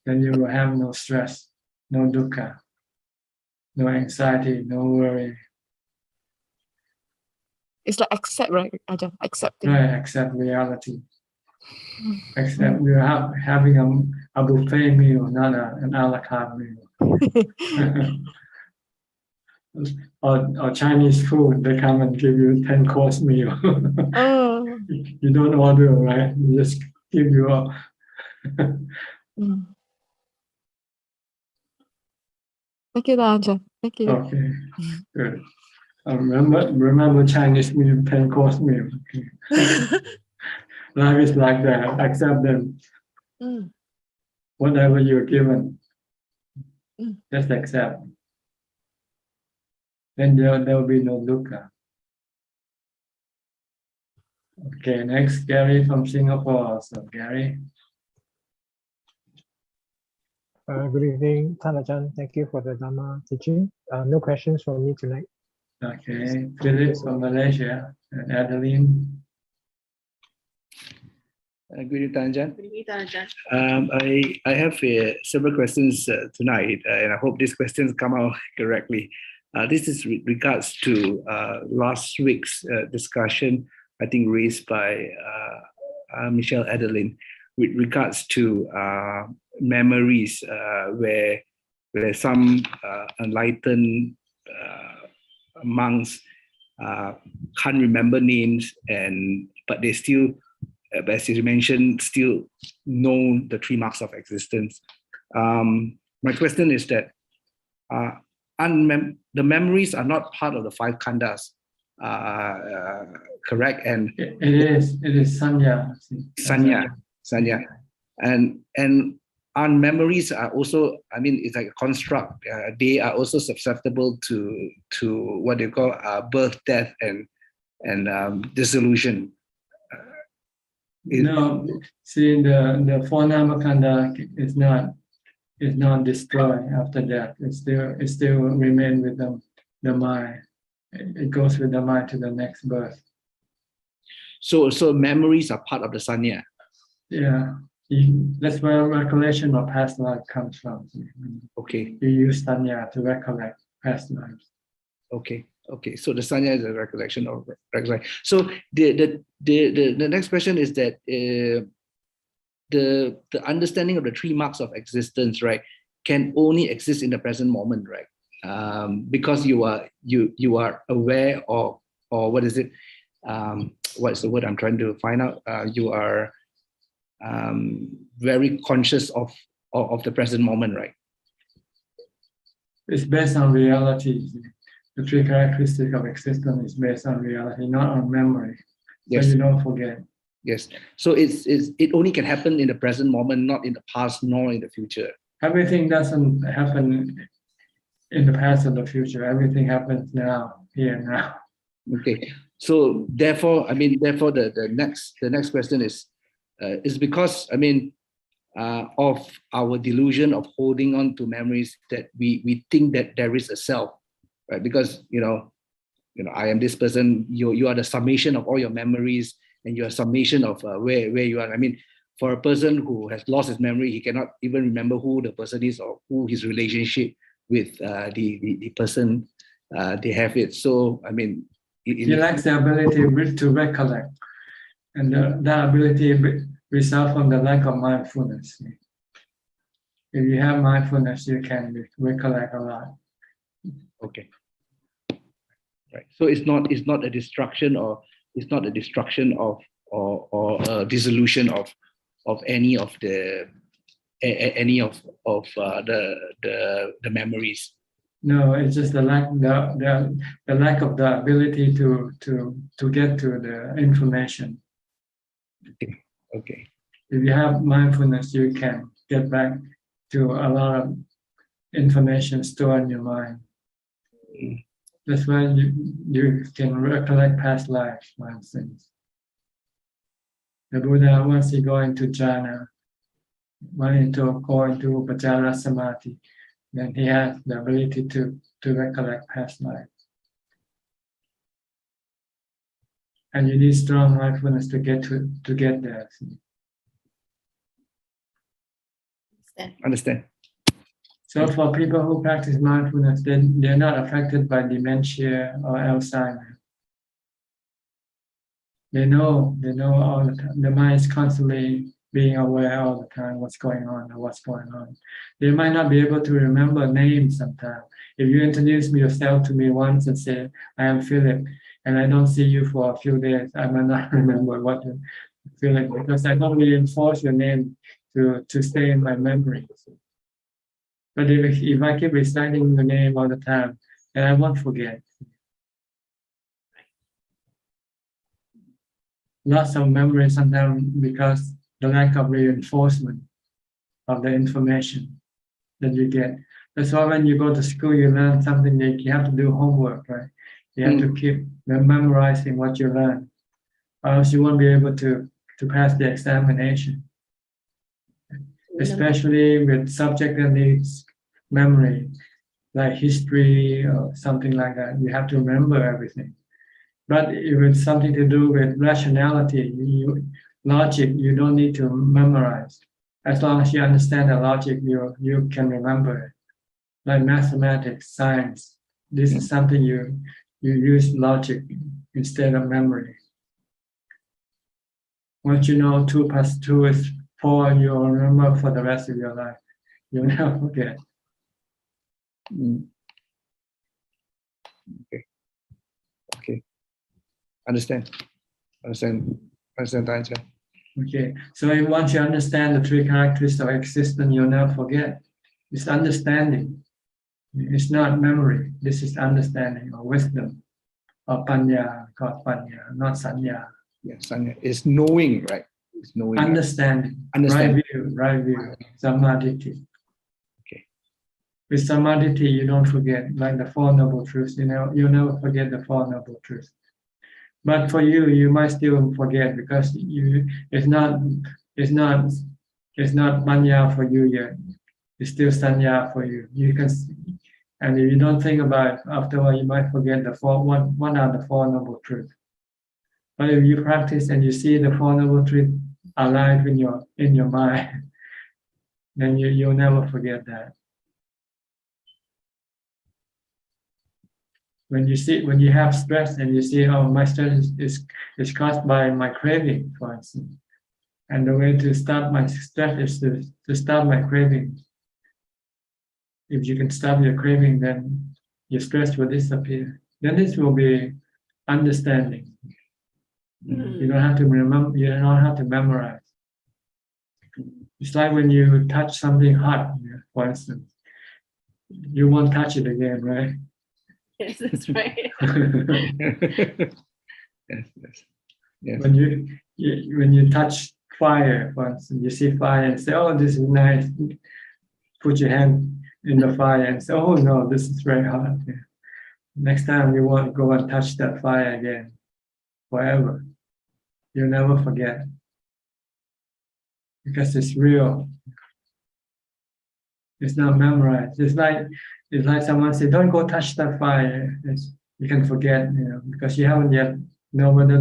you will have no stress, no dukkha, no anxiety, no worry. It's like accept, right, Ajaan? Accepting. Right, accept reality. Except you're having a buffet meal, not an a la carte meal. or Chinese food, they come and give you 10-course meal. You don't order, right? You just give you up. Thank you, Ajaan. Thank you. Okay, good. Remember Chinese meal, 10-course meal. Okay. Life is like that. Accept them. Whatever you're given, just accept. Then there will be no dukkha. Okay, next, Gary from Singapore. So, Gary. Good evening, Ajaan. Thank you for the Dhamma teaching. No questions from me tonight. Okay, Philip from Malaysia, and Adeline. Good evening, Ajaan. I have several questions tonight, and I hope these questions come out correctly. This is with regards to last week's discussion, I think raised by Michelle Adeline, with regards to memories where some enlightened monks can't remember names, but they still, as you mentioned, still know the 3 marks of existence. My question is that the memories are not part of the 5 khandhas, correct? And it is sanya. Sanya. And our memories are also, I mean, it's like a construct. They are also susceptible to what they call birth, death, and dissolution. No, see, the 4 namakanda is not destroyed after death. It still remain with the mind. It goes with the mind to the next birth. So memories are part of the sanya. Yeah, that's where recollection of past life comes from. Okay. You use sanya to recollect past lives. Okay. So the sanya is a recollection of recollection. So the next question is that the understanding of the 3 marks of existence, right, can only exist in the present moment, right? Because you are aware of, or what is it? What's the word I'm trying to find out? You are very conscious of the present moment, right? It's based on reality. The three characteristics of existence is based on reality, not on memory. So Yes. you don't forget. Yes. So it only can happen in the present moment, not in the past nor in the future. Everything doesn't happen in the past or the future. Everything happens now, here and now. Okay. So therefore, the next question is because of our delusion of holding on to memories that we think that there is a self, right? Because I am this person. You are the summation of all your memories, and you are a summation of where you are. For a person who has lost his memory, he cannot even remember who the person is or who his relationship with the person they have it. So He lacks the ability to recollect, and that ability results from the lack of mindfulness. If you have mindfulness, you can recollect a lot. Okay. Right. So it's not a destruction, or it's not a destruction of or a dissolution of any of the memories. No, it's just the lack of the ability to get to the information. Okay. If you have mindfulness, you can get back to a lot of information stored in your mind. That's why you can recollect past lives, for instance. The Buddha, once he go into jhana, go into Upajjhara Samadhi, then he has the ability to recollect past lives. And you need strong mindfulness to get there. Understand. So for people who practice mindfulness, they're not affected by dementia or Alzheimer's. They know all the time. The mind is constantly being aware all the time what's going on. They might not be able to remember names sometimes. If you introduce yourself to me once and say, I am Philip, and I don't see you for a few days, I might not remember what you're Philip, because I don't reinforce your name to stay in my memory. But if I keep reciting your name all the time, then I won't forget. Lots of memory sometimes because the lack of reinforcement of the information that you get. That's why when you go to school, you learn something that you have to do homework, right? You have to keep memorizing what you learn, or else you won't be able to pass the examination. Especially with subject that needs memory, like history or something like that. You have to remember everything. But if it's something to do with rationality, logic, you don't need to memorize. As long as you understand the logic, you can remember it. Like mathematics, science, this is something you use logic instead of memory. Once you know 2 + 2 is 4, you'll remember for the rest of your life. You'll never forget. Okay. Understand. Okay, so once you understand the 3 characteristics of existence, you'll never forget. It's understanding. It's not memory. This is understanding or wisdom or panya, called panya, not sanya. Yes, sanya is knowing, right? It's knowing. Understanding. Understand. Right view. Samadhi. Okay. With samadhi, you don't forget, like the Four Noble Truths. You never forget the Four Noble Truths. But for you might still forget because it's not panya for you yet. It's still sanya for you. You can, and if you don't think about it, after a while you might forget one are the Four Noble Truths. But if you practice and you see the Four Noble Truths alive in your mind, then you'll never forget that. When you have stress and you see, oh, my stress is caused by my craving, for instance, and the way to stop my stress is to stop my craving. If you can stop your craving, then your stress will disappear. Then this will be understanding. You don't have to remember. You don't have to memorize. It's like when you touch something hot, for instance. you won't touch it again, right? Yes, that's right. Yes. When you touch fire once and you see fire and say, oh, this is nice, put your hand in the fire and say, oh no, this is very hot. Yeah. Next time you won't go and touch that fire again forever. You'll never forget because it's real. It's not memorized. It's like someone said, don't go touch that fire. You can forget, because you haven't yet know whether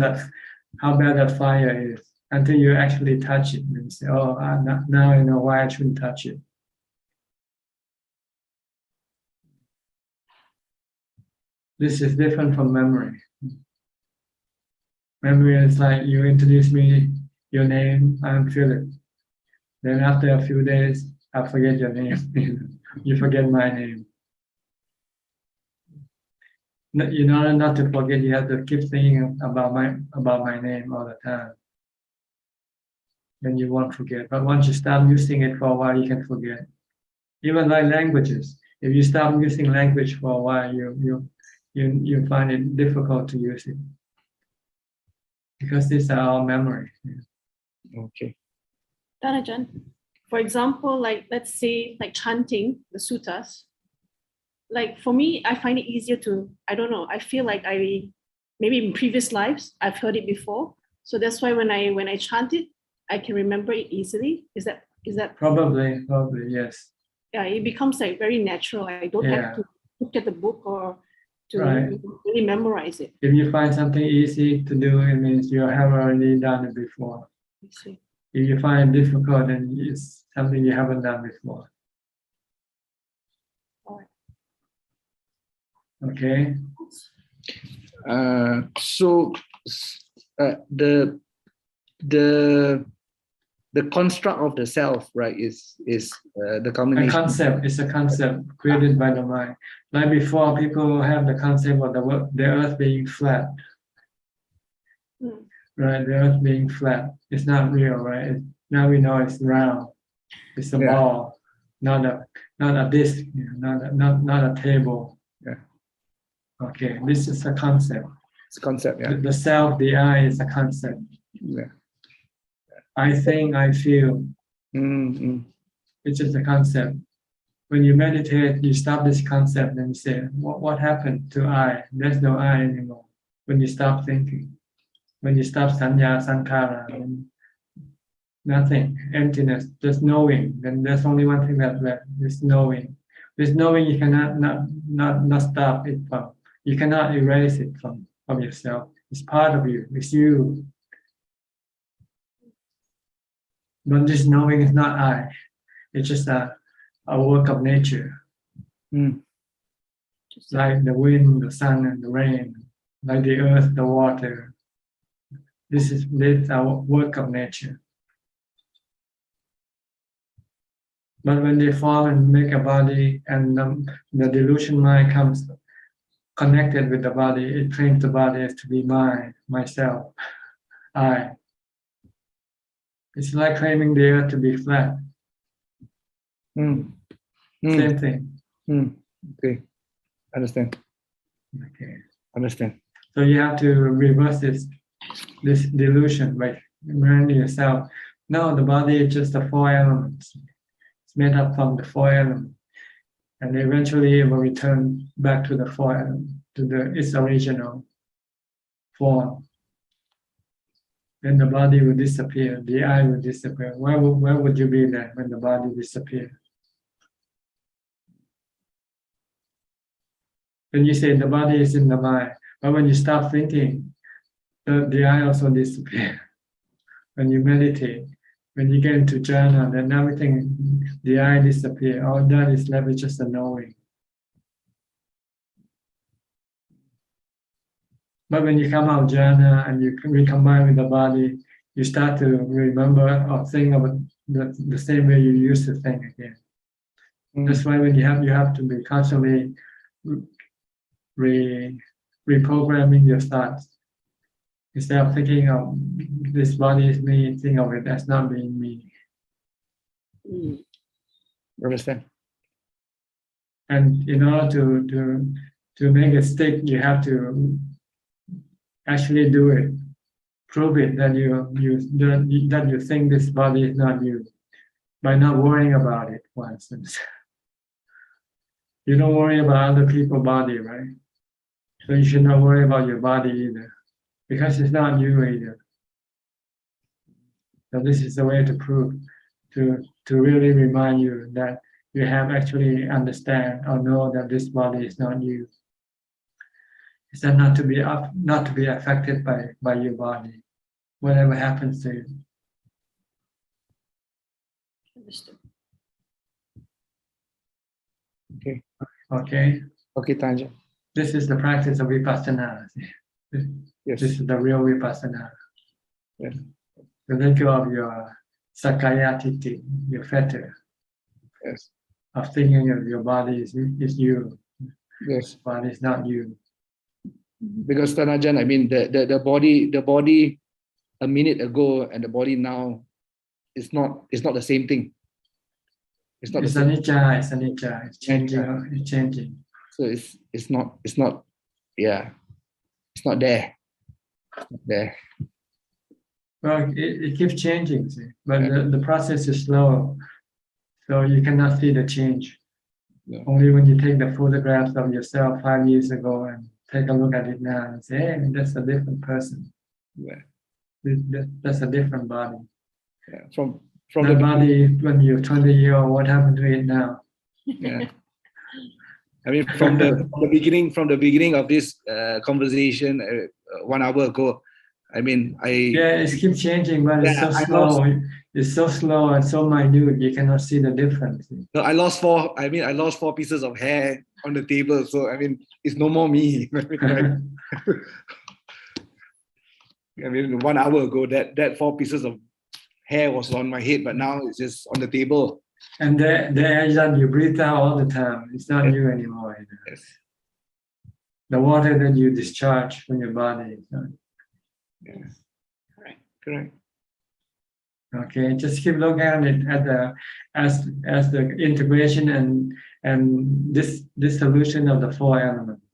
how bad that fire is until you actually touch it and say, oh, now I know why I shouldn't touch it. This is different from memory. Memory is like you introduce me, your name, I'm Philip. Then after a few days, I forget your name. You forget my name. In order not to forget, you have to keep thinking about my name all the time. Then you won't forget. But once you start using it for a while, you can forget. Even like languages. If you start using language for a while, you find it difficult to use it. Because these are our memory. Okay. Ajaan, for example, like let's say like chanting the suttas, like for me, I find it easier to, I don't know, I feel like maybe in previous lives, I've heard it before. So that's why when I chant it, I can remember it easily. Is that Probably, yes. Yeah, it becomes like very natural. I don't have to look at the book or to really memorize it. If you find something easy to do, it means you have already done it before. I see. If you find it difficult, then it's something you haven't done before. All right. Okay. So the construct of the self, right, is the combination. A concept is a concept created by the mind. Like before, people have the concept of the earth being flat. Right, the earth being flat. It's not real, right? Now we know it's round. It's a ball, not a disc, not a table. Yeah. Okay, this is a concept. It's a concept, yeah. The self, the I is a concept. Yeah. I think, I feel. It's just a concept. When you meditate, you stop this concept and you say, what happened to I? There's no I anymore. When you stop thinking. When you stop sanya, sankhara, nothing, emptiness, just knowing. Then there's only one thing that's left, is knowing. This knowing you cannot not stop it from. You cannot erase it from yourself. It's part of you. It's you. But this knowing is not I. It's just a work of nature. Like the wind, the sun, and the rain, like the earth, the water. This is our work of nature. But when they fall and make a body, and the delusion mind comes connected with the body, it trains the body as to be mine, myself, I. It's like claiming the earth to be flat. Same thing. Okay, understand. Okay, understand. So you have to reverse this delusion by reminding yourself, no, the body is just the four elements. It's made up from the four elements. And eventually it will return back to the four elements, to its original form. Then the body will disappear, the I will disappear. Where would you be then when the body disappears? Then you say the body is in the mind, but when you stop thinking, the I also disappears. When you meditate, when you get into jhana, then everything, the I disappears. All that is left is just a knowing. But when you come out of jhana and you recombine with the body, you start to remember or think of the same way you used to think again. That's why when you have to be constantly reprogramming your thoughts. Instead of thinking of this body is me, think of it as not being me. Understand. And in order to make it stick, you have to actually do it. Prove it that you think this body is not you by not worrying about it, for instance. You don't worry about other people's body, right? So you should not worry about your body either, because it's not you either. So this is the way to prove, to really remind you that you have actually understand or know that this body is not you. It's not to be affected by your body, whatever happens to you. Understood. Okay. Okay. Okay, Tanja. This is the practice of vipassana. Yes. This is the real vipassana. Yeah. To let go of your sakaya titi, your fetter. Yes. Of thinking of your body is you. Yes. Body is not you. Because Tanajan, I mean the body a minute ago and the body now is not the same thing. It's not It's the same. anicca, it's anicca, it's changing, it's changing. So it's not yeah. It's not there. It's not there. Well, it keeps changing, see? But the process is slow. So you cannot see the change. Yeah. Only when you take the photographs of yourself 5 years ago and take a look at it now and say, hey, that's a different person. Yeah. That's a different body. Yeah. From the body when you're 20 years old, what happened to it now? Yeah. I mean, from the beginning of this conversation 1 hour ago, I mean, it keeps changing, but it's so slow. It's so slow and so minute. You cannot see the difference. No, I lost 4 pieces of hair on the table. So I mean, it's no more me. I mean, 1 hour ago, that 4 pieces of hair was on my head, but now it's just on the table. And the air that you breathe out all the time, it's not you anymore. Yes. The water that you discharge from your body. Yes. Correct. Okay, just keep looking at it as the integration and this solution of the 4 elements.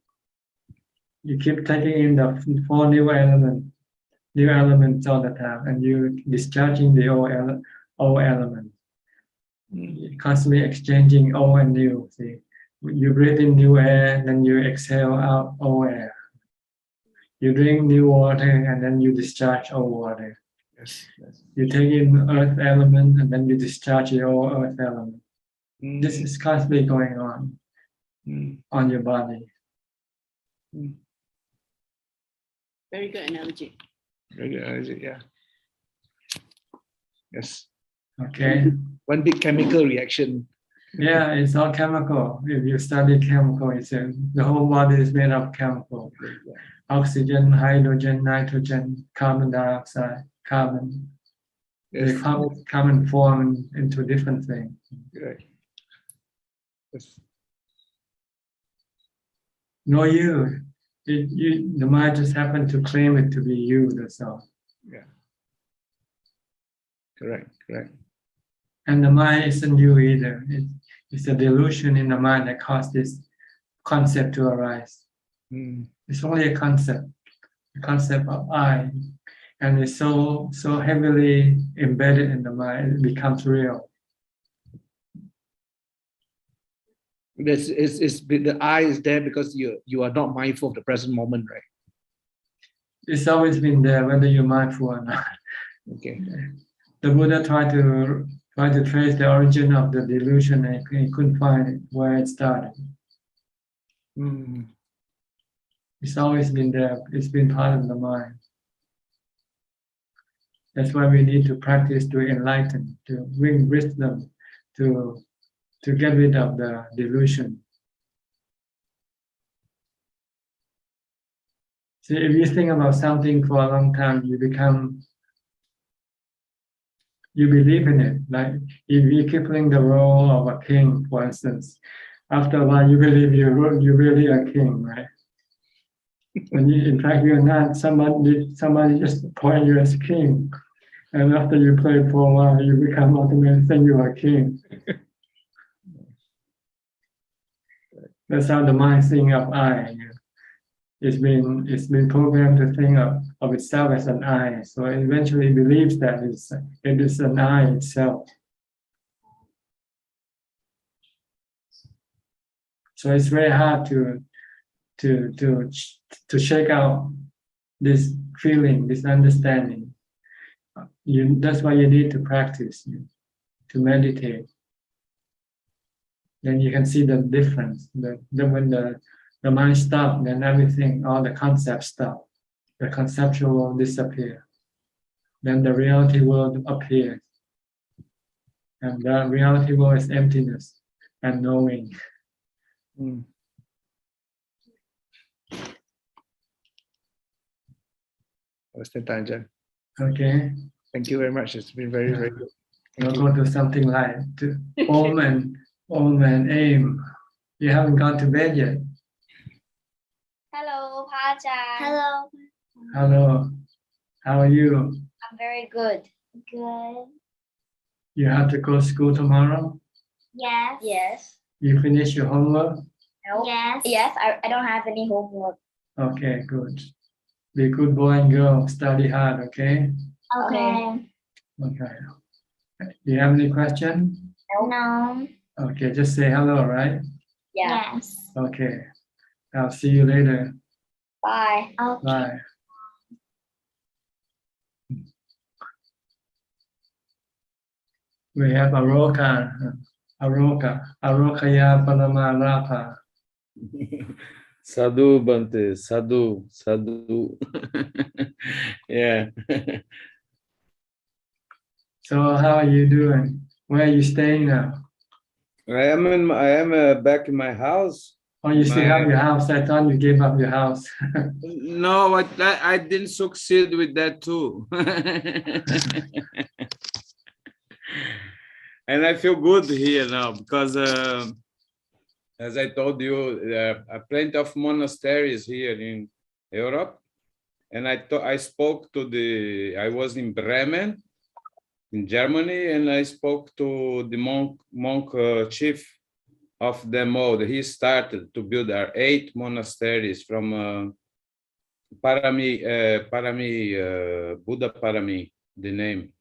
You keep taking in the 4 new elements all the time, and you discharging the old element. You're constantly exchanging old and new. See, you breathe in new air, then you exhale out old air. You drink new water, and then you discharge old water. Yes. You take in earth element, and then you discharge the old earth element. This is constantly going on your body. Very good analogy. Very good analogy, yeah. Yes. Okay. One big chemical reaction. Yeah, it's all chemical. If you study chemical, the whole body is made of chemical. Oxygen, hydrogen, nitrogen, carbon dioxide, carbon. They come and form into different things. Right. Yes. No, the mind just happened to claim it to be you, that's all. Yeah. Correct. And the mind isn't you either. It's a delusion in the mind that caused this concept to arise. It's only a concept of I, and it's so heavily embedded in the mind, it becomes real. The I is there because you are not mindful of the present moment, right? It's always been there, whether you're mindful or not. Okay. The Buddha tried to trace the origin of the delusion, and he couldn't find it, where it started. It's always been there. It's been part of the mind. That's why we need to practice to enlighten, to bring wisdom, to get rid of the delusion. See, if you think about something for a long time, you believe in it. Like if you keep playing the role of a king, for instance, after a while you believe you're really a king, right? When in fact you're not. Somebody just appoint you as king, and after you play for a while, you become automatically think you're a king. That's how the mind thinks of I. It's been programmed to think of itself as an I. So it eventually believes that it is an I itself. So it's very hard to shake out this feeling, this understanding. That's why you need to practice, to meditate. Then you can see the difference. Then when the mind stops, then everything, all the concepts stop. The conceptual world disappear. Then the reality world appears. And the reality world is emptiness and knowing. Understand, Ajaan. Okay. Thank you very much. It's been very, very good. We'll go to something like Om and Aim. You haven't gone to bed yet. Hello, Ajaan. Hello. Hello. How are you? I'm very good. Good. You have to go to school tomorrow? Yes. Yes. You finish your homework? No. Yes. Yes, I don't have any homework. Okay, good. Be a good boy and girl. Study hard, okay? Okay. Okay. Do you have any question? No. Okay, just say hello, right? Yeah. Yes. Okay. I'll see you later. Bye. Okay. Bye. We have Arokaya Paramarapa. Sadhu Bante, Sadhu. Yeah. So how are you doing? Where are you staying now? I am back in my house. Oh, you still have your house? I thought you gave up your house. No, I didn't succeed with that too. And I feel good here now because, as I told you, there are plenty of monasteries here in Europe. And I spoke to I was in Bremen, in Germany, and I spoke to the monk chief of them all. He started to build our 8 monasteries from Buddha Parami, the name.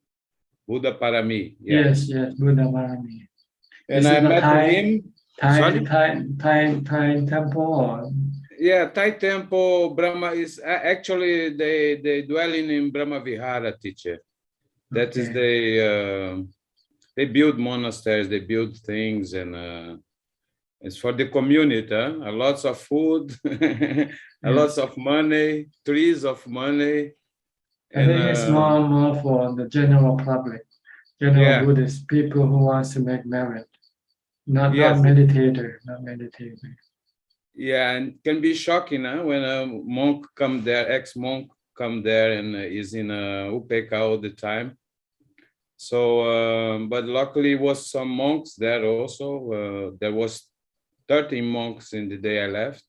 Buddha Parami. Yeah. Yes, Buddha Parami. And I met him. Thai temple or? Yeah, Thai temple, Brahma is actually they dwelling in Brahma Vihara, teacher. That is they build monasteries, they build things, and it's for the community. A lots of food, lots of money, trees of money. I think it's more for the general public, general Buddhist people who wants to make merit, not meditator. Yeah, and it can be shocking when a monk come there, ex-monk come there and is in Upeka all the time. So, but luckily was some monks there also. There was 13 monks in the day I left,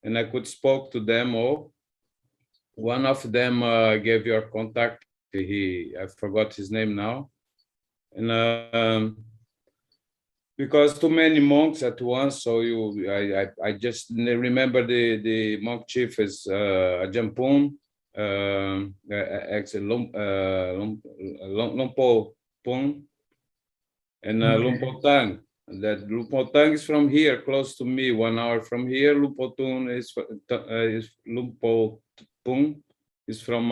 and I could spoke to them all. One of them gave your contact. I forgot his name now, and because too many monks at once, so I just remember the monk chief is Ajaan Lumpo Pung, and Lumpo Tang. That Lumpo Tang is from here, close to me, 1 hour from here. Lumpo Tung is Lumpo Pung is from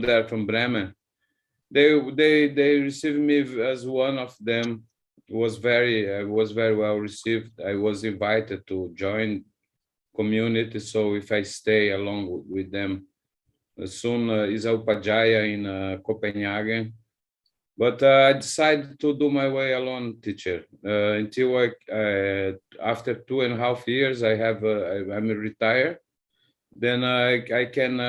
there, from Bremen. They received me as one of them. I was very well received. I was invited to join community, so if I stay along with them, soon is a Upajjhaya in Copenhagen. But I decided to do my way alone, teacher. Until after 2.5 years, I'm retired. Then I can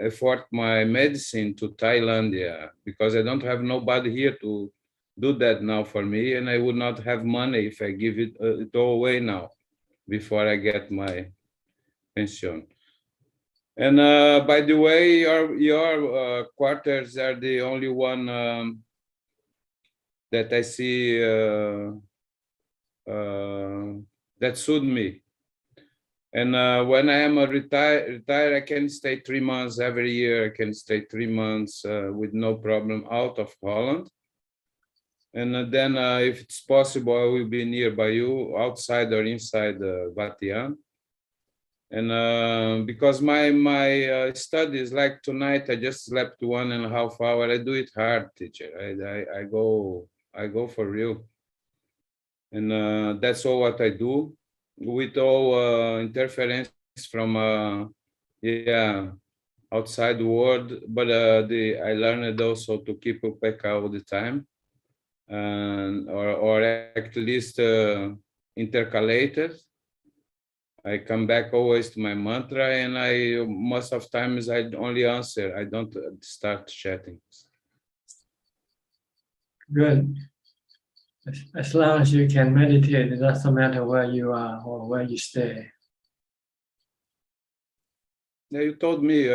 afford my medicine to Thailand, because I don't have nobody here to do that now for me, and I would not have money if I give it all away now before I get my pension. And by the way, your quarters are the only one that I see that suit me. And when I am retired, I can stay 3 months every year. I can stay 3 months with no problem out of Holland. And then if it's possible, I will be nearby you, outside or inside Vatican. And because my studies, like tonight, I just slept 1.5 hours. I do it hard, teacher. I go for real. And that's all what I do, with all interference from outside world. But I learned also to keep UPK all the time, or at least intercalated. I come back always to my mantra, and I most of times I only answer. I don't start chatting. Good. As long as you can meditate, it doesn't matter where you are or where you stay. Yeah, you told me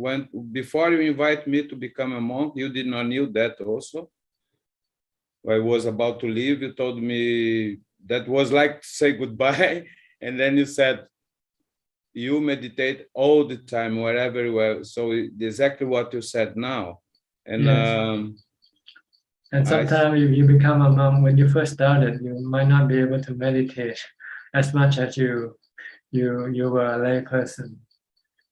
when before you invite me to become a monk, you did not knew that also. I was about to leave. You told me that was like to say goodbye, and then you said you meditate all the time, wherever you are. So exactly what you said now, and. Yes. And sometimes you become a monk, when you first started, you might not be able to meditate as much as you were a lay person.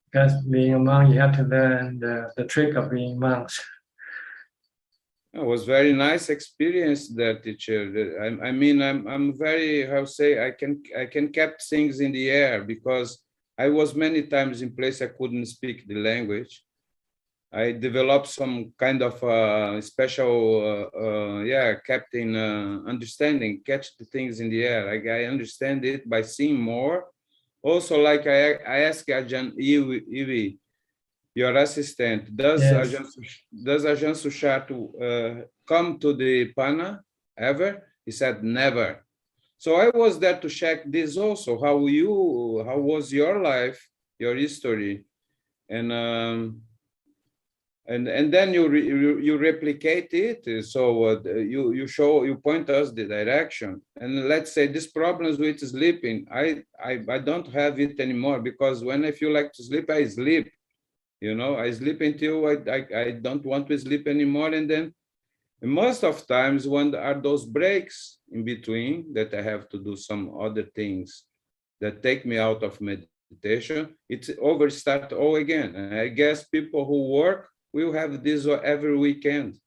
Because being a monk, you have to learn the trick of being monks. It was very nice experience there, teacher. I mean, I'm very, how say, I can keep things in the air, because I was many times in place I couldn't speak the language. I developed some kind of special, kept in understanding, catch the things in the air. Like I understand it by seeing more. Also, like I asked Ajaan Iwi, your assistant, does Ajaan Suchart come to the Pana ever? He said never. So I was there to check this also. How was your life, your history, and then you replicate it. So you point us the direction. And let's say these problems with sleeping, I don't have it anymore, because when I feel like to sleep, I sleep. You know, I sleep until I don't want to sleep anymore. And then most of times when there are those breaks in between that I have to do some other things that take me out of meditation, it's start all again. And I guess people who work will have this every weekend.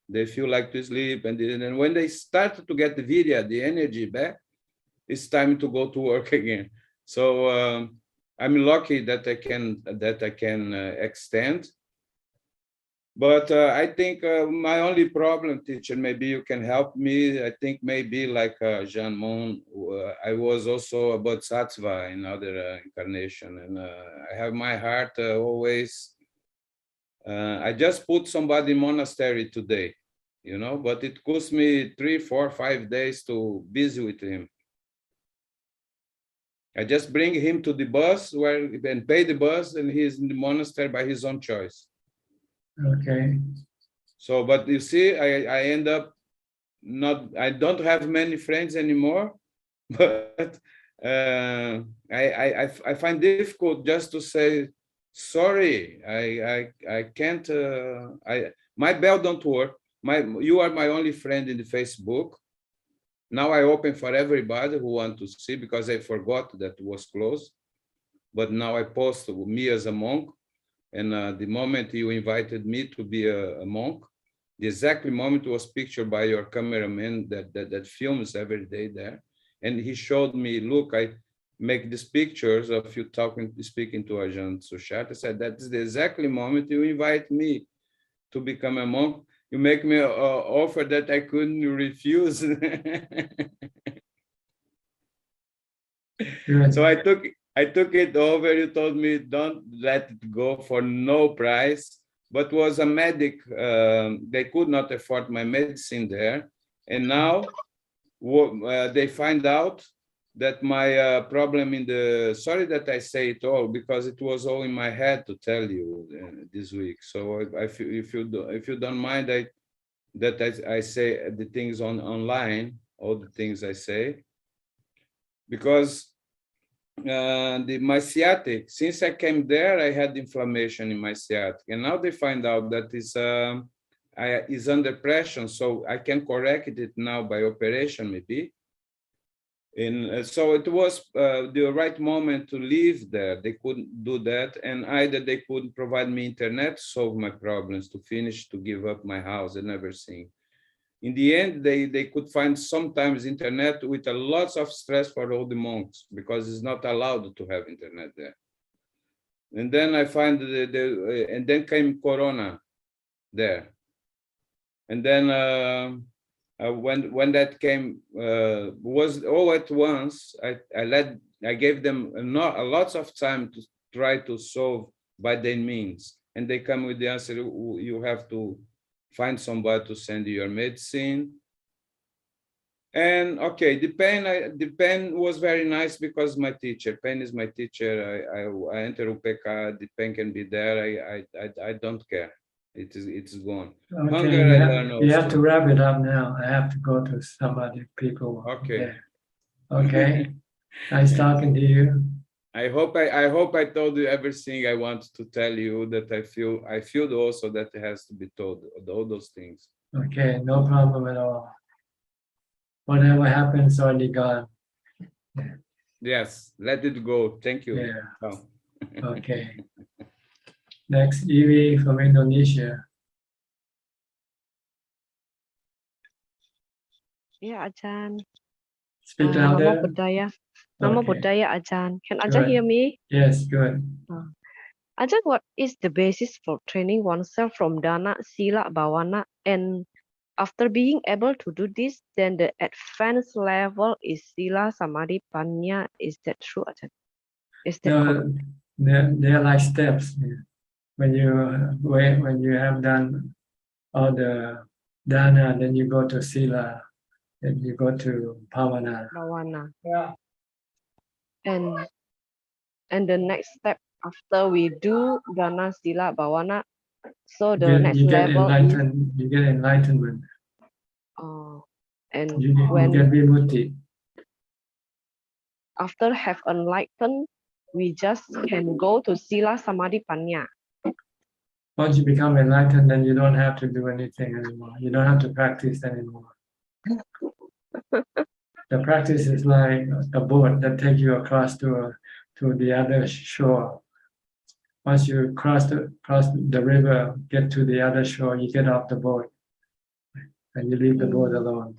They feel like to sleep, and when they start to get the video, the energy back, it's time to go to work again. So I'm lucky that I can extend. But I think my only problem, teacher, maybe you can help me. I think maybe like Jean Mon, I was also a bodhisattva in other incarnation, and I have my heart always. I just put somebody in monastery today, you know, but it cost me 3, 4, 5 days to busy with him. I just bring him to the bus and pay the bus, and he's in the monastery by his own choice. Okay. So, but you see, I end up I don't have many friends anymore, but I find difficult just to say, sorry, I can't, my bell don't work. You are my only friend in the Facebook. Now I open for everybody who want to see, because I forgot that it was closed. But now I post me as a monk. And the moment you invited me to be a monk, the exact moment was pictured by your cameraman that films every day there. And he showed me, look, I make these pictures of you speaking to Ajaan Suchart. I said, that's the exactly moment you invite me to become a monk. You make me an offer that I couldn't refuse. So I took it over. You told me don't let it go for no price, but was a medic. They could not afford my medicine there. And now they find out that my problem sorry that I say it all, because it was all in my head to tell you this week. So if you don't mind, I say the things online. all the things I say, because my sciatic, since I came there, I had inflammation in my sciatic, and now they find out that is under pressure, so I can correct it now by operation maybe. And so it was the right moment to leave there. They couldn't do that, and either they couldn't provide me internet to solve my problems, to finish, to give up my house and everything. In the end, they could find sometimes internet with a lots of stress for all the monks, because it's not allowed to have internet there. And then I find and then came Corona there. And then when that came, was all at once, I gave them lots of time to try to solve by their means. And they come with the answer, you have to find somebody to send you your medicine. And okay, the pen was very nice because my teacher, pen is my teacher. I enter UPK, the pen can be there. I don't care. It's gone. Okay, Hunger, I learn we have also. to wrap it up now. I have to go to some other people. Okay. There. Okay. Nice talking to you. I hope I told you everything I wanted to tell you, that I feel also that it has to be told, all those things. Okay, no problem at all. Whatever happens, already gone. Yes, let it go. Thank you. Yeah. Oh. Okay. Next, Evie from Indonesia. Yeah, Ajaan. Speak Namo louder. Buddhaya. Namo Okay. Buddhaya, Ajaan. Can Ajaan Good. hear me? Yes, good. Ajaan, what is the basis for training oneself from Dana, Sila, Bhavana? And after being able to do this, then the advanced level is Sila, Samadhi, Panya. Is that true, Ajaan? Is that correct? They're like steps. When you have done all the dana, then you go to sila, then you go to bhavana. Bhavana. Yeah. And the next step after we do Dana, Sila, Bhavana, so the You next get level is enlightened. You get enlightenment. and You when get vimutti. after have enlightened, we just can go to Sila, Samadhi, Panya. Once you become enlightened, then you don't have to do anything anymore. You don't have to practice anymore. The practice is like a boat that takes you across to the other shore. Once you cross the river, get to the other shore, you get off the boat, and you leave the boat alone.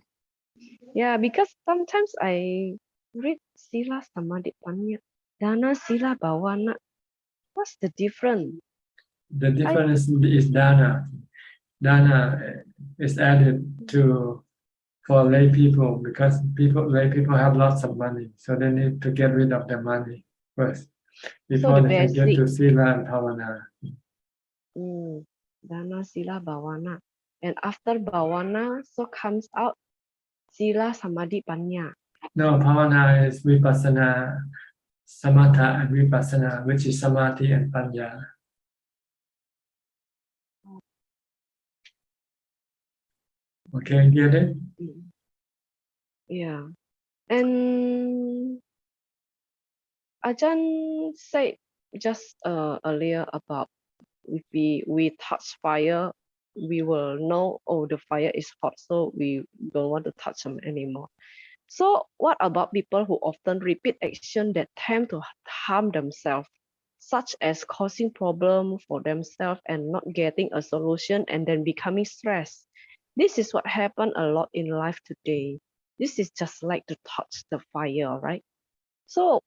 Yeah, because sometimes I read Sila, Samadhi, Panya, Dana, Sila, Bhavana. What's the difference? The difference is dana. Dana is added for lay people, because lay people have lots of money, so they need to get rid of their money first before they can get to sila and bhavana. Dana, Sila, Bhavana. And after Bhavana, so comes out Sila, Samadhi, Panya. No, bhavana is vipassana, samatha and vipassana, which is samadhi and panya. Okay, get it? Yeah. And Ajaan said just earlier about if we touch fire, we will know, oh, the fire is hot, so we don't want to touch them anymore. So what about people who often repeat action that tend to harm themselves, such as causing problem for themselves and not getting a solution and then becoming stressed? This is what happened a lot in life today. This is just like to touch the fire, right? So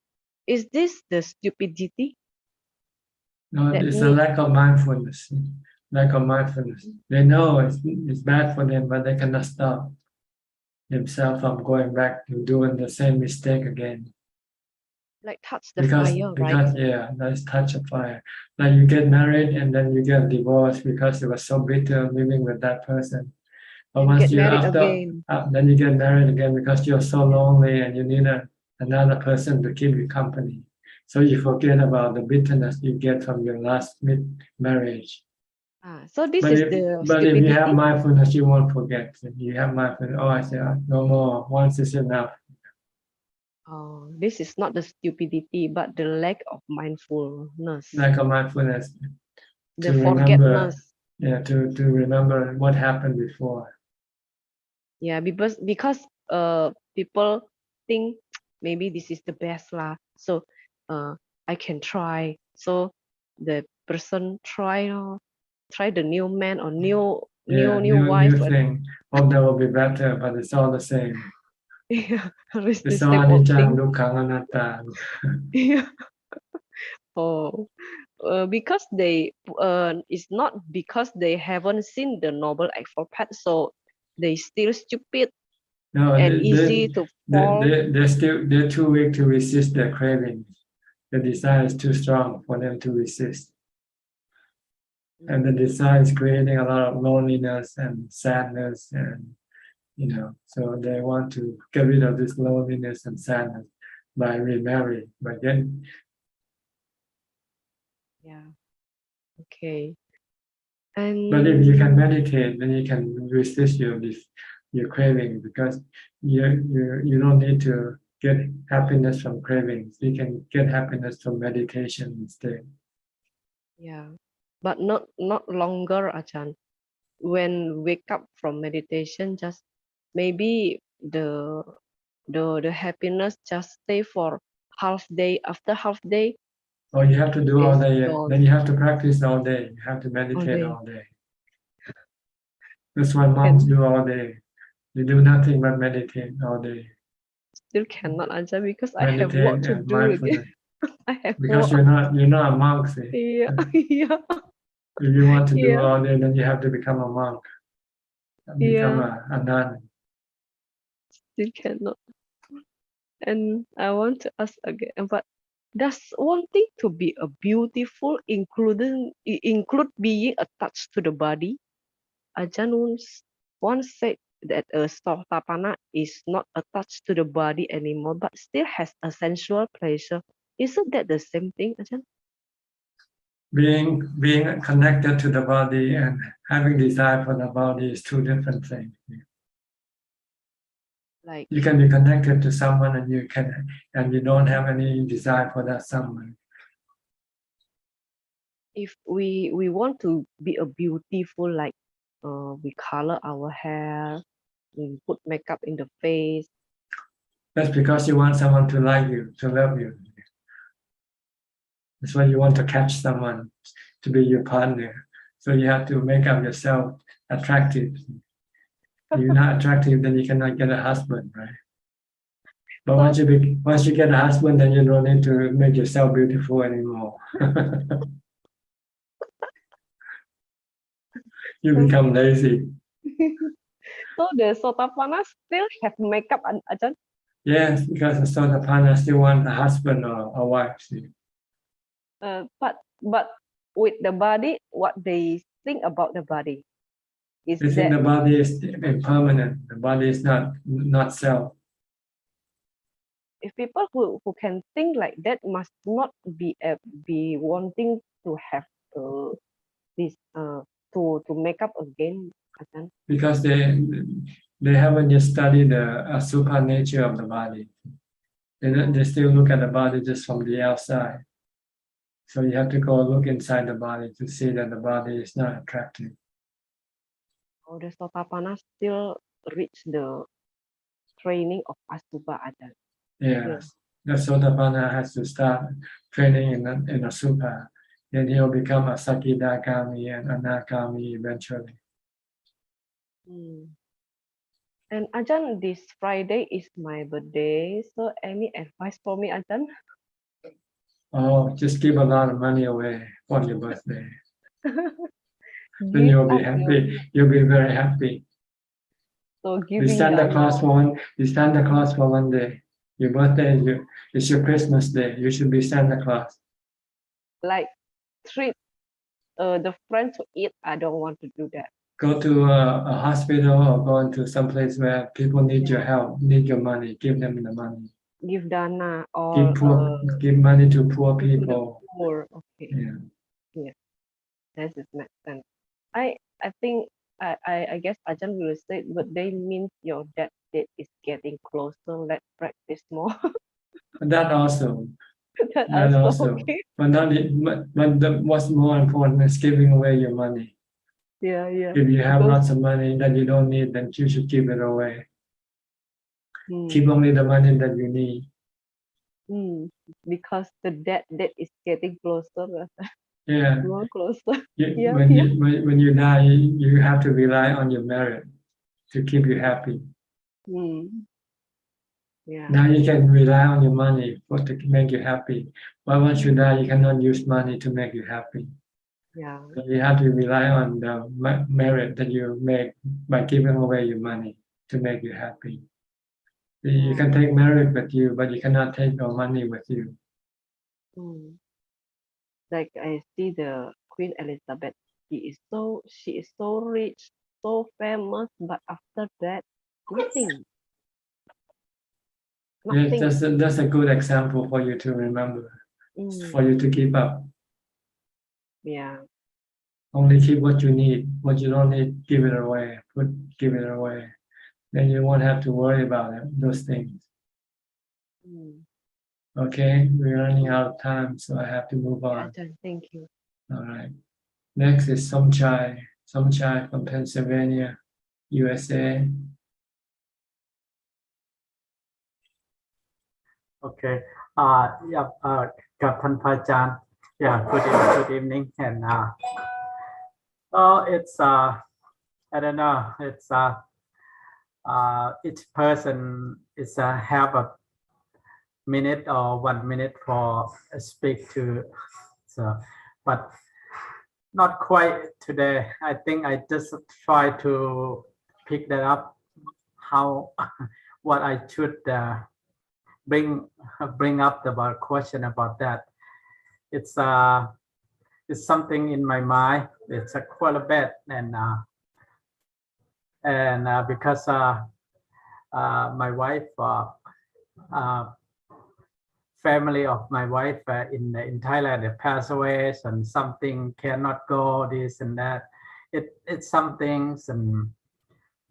is this the stupidity? No, it's a lack of mindfulness. Lack of mindfulness. They know it's bad for them, but they cannot stop themselves from going back to doing the same mistake again. Like touch the fire, because right? Yeah, that's touch of fire. Like you get married and then you get divorced because it was so bitter living with that person. But once you then you get married again because you're so lonely and you need another person to keep you company. So you forget about the bitterness you get from your last marriage. So this But is if, the but if you have stupidity. mindfulness, you won't forget. If you have mindfulness, oh, I say, no more. Once is enough. Oh, this is not the stupidity, but the lack of mindfulness. Lack of mindfulness. The To remember, forgetfulness. yeah, to remember what happened before. Yeah, because people think maybe this is the best lah. So I can try. So the person try the new man or new Yeah, new wife. new thing. Hope that will be better, but it's all the same. Yeah, it's the It's all same old anicca, thing. dukkha, anatta. Yeah. Oh, because they it's not because they haven't seen the noble eightfold path, so they still stupid No, and easy to fall. they're too weak to resist their craving. The desire is too strong for them to resist. And the desire is creating a lot of loneliness and sadness, and so they want to get rid of this loneliness and sadness by remarrying. But then, Yeah. Okay. but if you can And meditate, then you can resist your craving, because you don't need to get happiness from cravings. You can get happiness from meditation instead. yeah, but not longer, Ajahn. When wake up from meditation, just maybe the happiness just stay for half day. After half day, Or you have to do all it's day. gone Then you have to practice all day. You have to all meditate day. all day. That's what monks do all day. They do nothing but meditate all day. Still cannot, Ajahn, because I have Meditate work to and do again. mindfulness. I have Because work. you're not a monk, see. Yeah, yeah, If you want to do yeah, all day, then you have to become a monk, become yeah. a nun. Still cannot. And I want to ask again, but does wanting to be a beautiful include being attached to the body? Ajahn once said that a Sotapana is not attached to the body anymore, but still has a sensual pleasure. Isn't that the same thing, Ajahn? Being connected to the body and having desire for the body is two different things. Like You can be connected to someone and you don't have any desire for that someone. if we want to be a beautiful, like we color our hair, we put makeup in the face. That's because you want someone to like you, to love you. That's why you want to catch someone to be your partner. So you have to make up yourself attractive. If you're not attractive, then you cannot get a husband, right? But once you get a husband, then you don't need to make yourself beautiful anymore. You become lazy. So the Sotapana still have makeup, Ajahn? Yes, because the Sotapanna still want a husband or a wife. See. But with the body, what they think about the body is They think that the body is impermanent. The body is not self. if people who can think like that must not be wanting to have this to make up again, Ajahn. Because they haven't yet studied the super nature of the body. They still look at the body just from the outside. So you have to go look inside the body to see that the body is not attractive. Oh, the Sotapana still reach the training of Asubha, Ajahn. Yes, the Sotapanna has to start training in a super. Then he'll become a Sakidagami and Anagami eventually. And Ajahn, this Friday is my birthday, so any advice for me, Ajahn? Oh, just give a lot of money away for your birthday. Then Give you'll be up happy. You'll be very happy. So You giving Santa Claus Dana. for one day. Your birthday is your Christmas day. You should be Santa Claus. Like treat the friends to eat. I don't want to do that. Go to a hospital or go into some place where people need your help, need your money. Give them the money. Give Dana or Give money to poor people. poor. Okay. Yeah. Yeah. That is make sense. I guess Ajahn will say, but they means your death date is getting closer. Let's practice more. That also. That That also. okay. But what's more important is giving away your money. Yeah. If you have Because, lots of money that you don't need, then you should give it away. mm, Keep only the money that you need. because the death date is getting closer. Yeah. More closer. When you die, you have to rely on your merit to keep you happy. Yeah. Now you can rely on your money to make you happy. But once you die, you cannot use money to make you happy. Yeah. So you have to rely on the merit that you make by giving away your money to make you happy. You can take merit with you, but you cannot take your money with you. Like I see the Queen Elizabeth, she is so rich, so famous, but after that, nothing. Yes, that's a good example for you to remember, for you to keep up. Yeah. Only keep what you need. What you don't need, give it away. Give it away. Then you won't have to worry about it, those things. Okay, we're running out of time, so I have to move on. Ajahn, thank you. All right. Next is Suchart from Pennsylvania, USA. Okay. Yeah. กับท่านพระอาจารย์ Yeah. Good evening. And it's I don't know. It's each person is have a minute or 1 minute for speak to. So, but not quite today. I think I just try to pick that up. How what I should. Bring up the question about that. It's something in my mind. It's quite a bit, and because my wife, family of my wife in Thailand, they passed away, and something cannot go, this and that. It's some things, and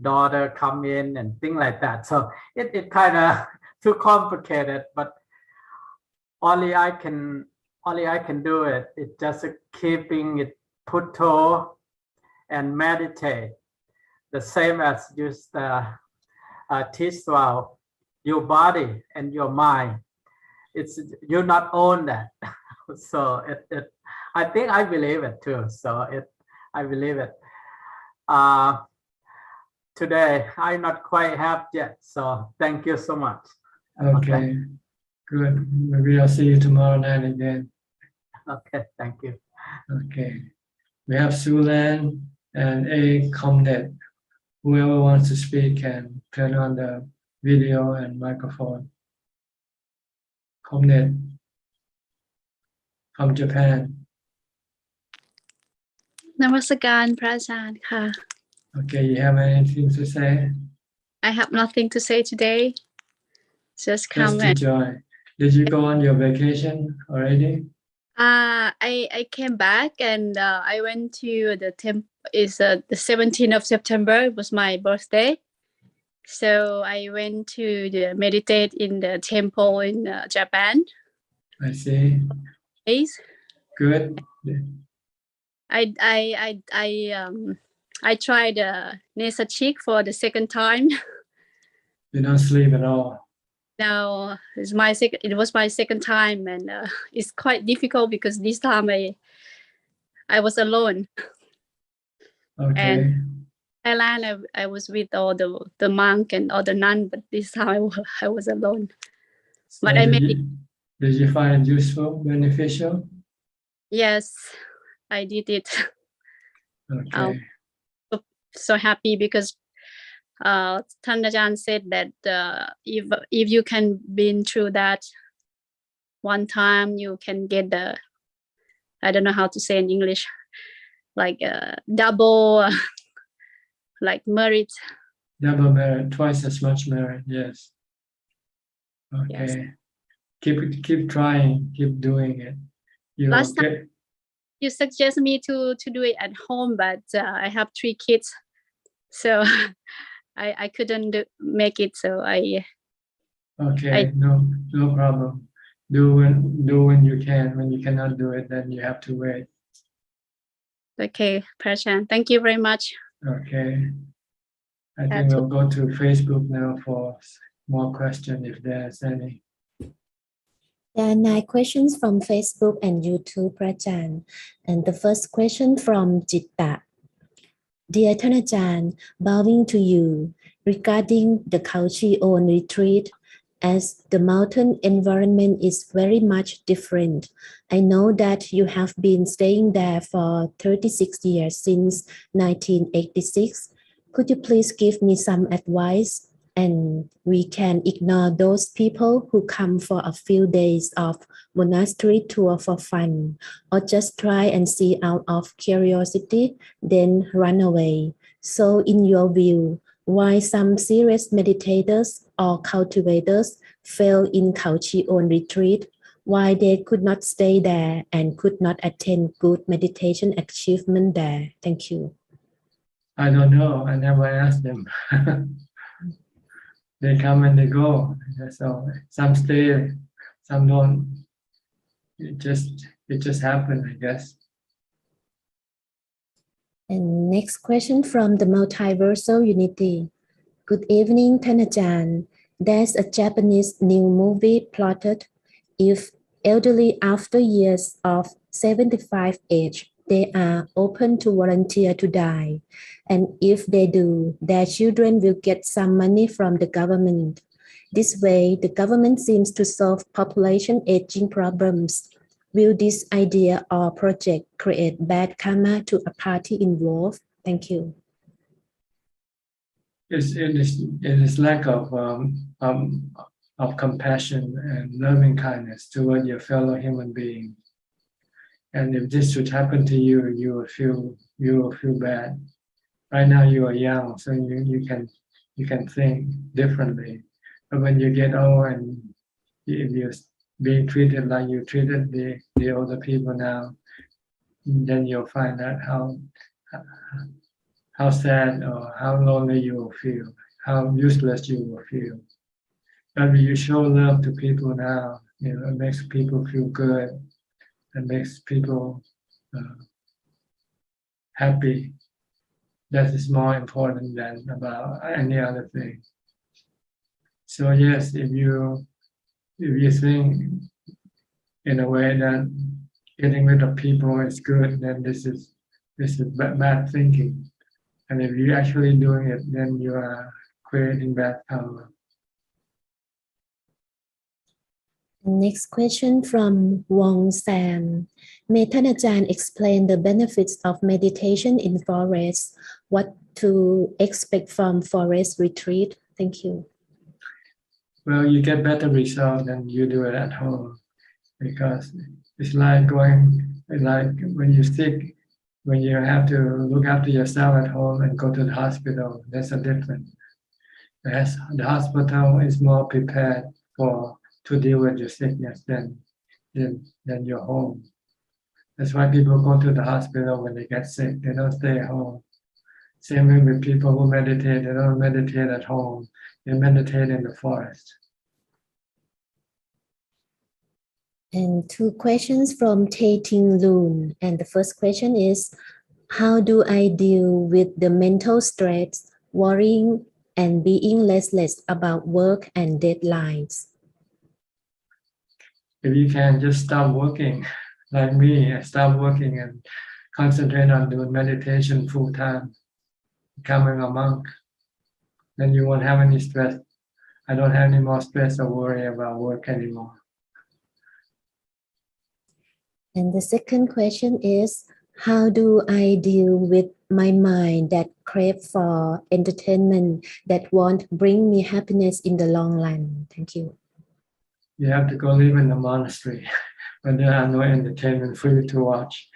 daughter come in and things like that. So it kind of too complicated, but only I can do it. It's just keeping it putto and meditate, the same as just teach about your body and your mind. It's you not own that. So I think I believe it too. So I believe it. Today I'm not quite happy yet. So thank you so much. Okay, good. Maybe I'll see you tomorrow night again. Okay, thank you. Okay, we have Sulan and A Comnet. Whoever wants to speak can turn on the video and microphone. Comnet from Japan. นมัสการพระอาจารย์ค่ะ Okay, you have anything to say? I have nothing to say today. Just come Just enjoy. Did you go on your vacation already? I came back and I went to the temple. It's the 17th of September. It was my birthday, so I went to meditate in the temple in Japan. I see. Good. I tried Nesa Chick for the second time. You don't sleep at all. No, it was my second time, and it's quite difficult because this time I was alone. Okay. And Thailand, I was with all the monk and all the nun, but this time I was alone. So But did you find it useful, beneficial? Yes, I did it. Okay. So happy because Ajaan said that if you can been through that one time, you can get I don't know how to say in English, like double like merit. Double merit, twice as much merit. Yes. Okay. Yes. Keep trying, keep doing it. Last time you suggest me to do it at home, but I have 3 kids, So I couldn't make it. So Okay, no problem. Do when you can. When you cannot do it, then you have to wait. Okay, Prashan, thank you very much. Okay. I think we'll go to Facebook now for more questions if there's any. There are 9 questions from Facebook and YouTube, Ajaan. And the first question from Jitta. Dear Ajaan, bowing to you regarding the Kauchi-on retreat, as the mountain environment is very much different. I know that you have been staying there for 36 years since 1986. Could you please give me some advice? And we can ignore those people who come for a few days of monastery tour for fun, or just try and see out of curiosity, then run away. So in your view, why some serious meditators or cultivators fail in Kauchi-on retreat, why they could not stay there and could not attain good meditation achievement there? Thank you. I don't know. I never asked them. They come and they go. So some stay, some don't. It just happened, I guess. And next question from the Multiversal Unity. Good evening, Ajaan. There's a Japanese new movie plotted. If elderly after years of 75 age, they are open to volunteer to die. And if they do, their children will get some money from the government. This way, the government seems to solve population aging problems. Will this idea or project create bad karma to a party involved? Thank you. It is lack of compassion and loving kindness toward your fellow human being. And if this should happen to you, you will feel bad. Right now you are young, so you can think differently. But when you get old and if you're being treated like you treated the older people now, then you'll find out how sad or how lonely you will feel, how useless you will feel. But when you show love to people now, it makes people feel good. It makes people happy. That is more important than about any other thing. So yes, if you think in a way that getting rid of people is good, then this is bad thinking. And if you're actually doing it, then you are creating bad karma. Next question from Wong Sam. May Ajaan explain the benefits of meditation in forest? What to expect from forest retreat? Thank you. Well, you get better results than you do it at home, because it's like when you're sick, when you have to look after yourself at home and go to the hospital. There's a difference. The hospital is more prepared to deal with your sickness than your home. That's why people go to the hospital when they get sick. They don't stay at home. Same way with people who meditate. They don't meditate at home. They meditate in the forest. And 2 questions from Tae Ting Loon. And the first question is, how do I deal with the mental stress, worrying, and being restless about work and deadlines? If you can just stop working, like me, I stop working and concentrate on doing meditation full time, becoming a monk, then you won't have any stress. I don't have any more stress or worry about work anymore. And the second question is, how do I deal with my mind that crave for entertainment that won't bring me happiness in the long run? Thank you. You have to go live in the monastery when there are no entertainment for you to watch.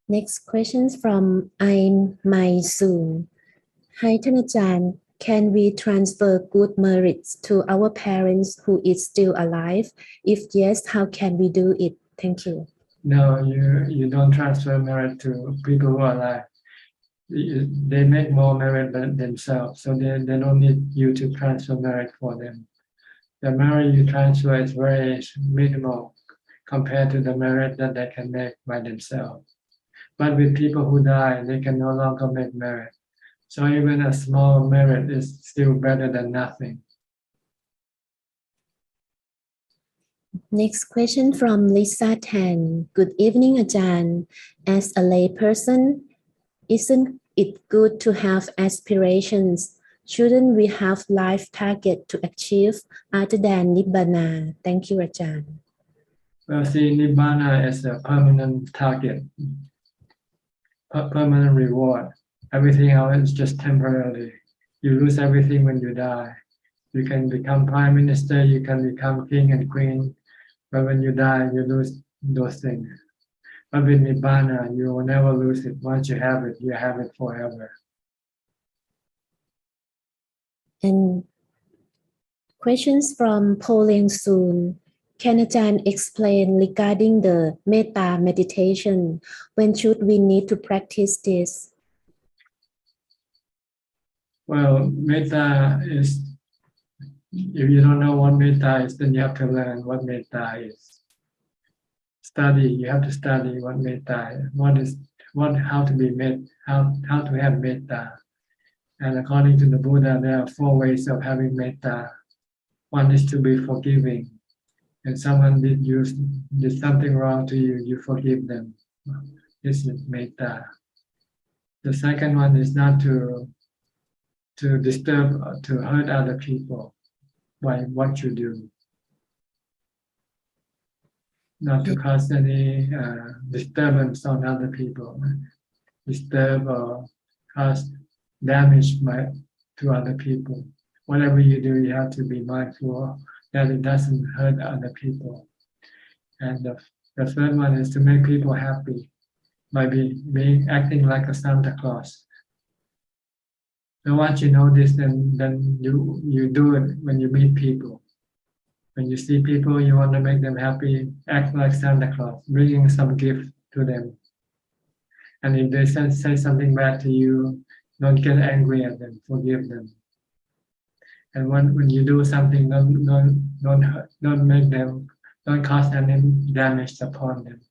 Next questions from I'm My Soon. Hi, Ajaan. Can we transfer good merits to our parents who is still alive? If yes, how can we do it? Thank you. No, you don't transfer merit to people who are alive. they make more merit than themselves, so they don't need you to transfer merit for them. The merit you transfer is very minimal compared to the merit that they can make by themselves. But with people who die, they can no longer make merit. So even a small merit is still better than nothing. Next question from Lisa Tan. Good evening, Ajaan. As a layperson, isn't it good to have aspirations? Shouldn't we have life target to achieve other than Nibbana? Thank you, Ajaan. Well, see, Nibbana is a permanent target, permanent reward. Everything else is just temporarily. You lose everything when you die. You can become prime minister, you can become king and queen, but when you die, you lose those things. But with Nibbana, you will never lose it. Once you have it forever. And questions from Pauline Soon. Can Ajaan explain regarding the metta meditation? When should we need to practice this? Well, metta is, if you don't know what metta is, then you have to learn what metta is. You have to study what metta is, how to be how to have metta. And according to the Buddha, there are 4 ways of having metta. One is to be forgiving. And someone did something wrong to you, you forgive them. This is metta. The second one is not to disturb or to hurt other people by what you do. Not to cause any disturbance on other people. Disturb or cause damage to other people. Whatever you do, you have to be mindful that it doesn't hurt other people. And the third one is to make people happy by acting like a Santa Claus. So once you know this, then you do it when you meet people. When you see people, you want to make them happy, act like Santa Claus, bringing some gift to them. And if they say something bad to you, don't get angry at them, forgive them. And when you do something, don't make them, don't cause any damage upon them.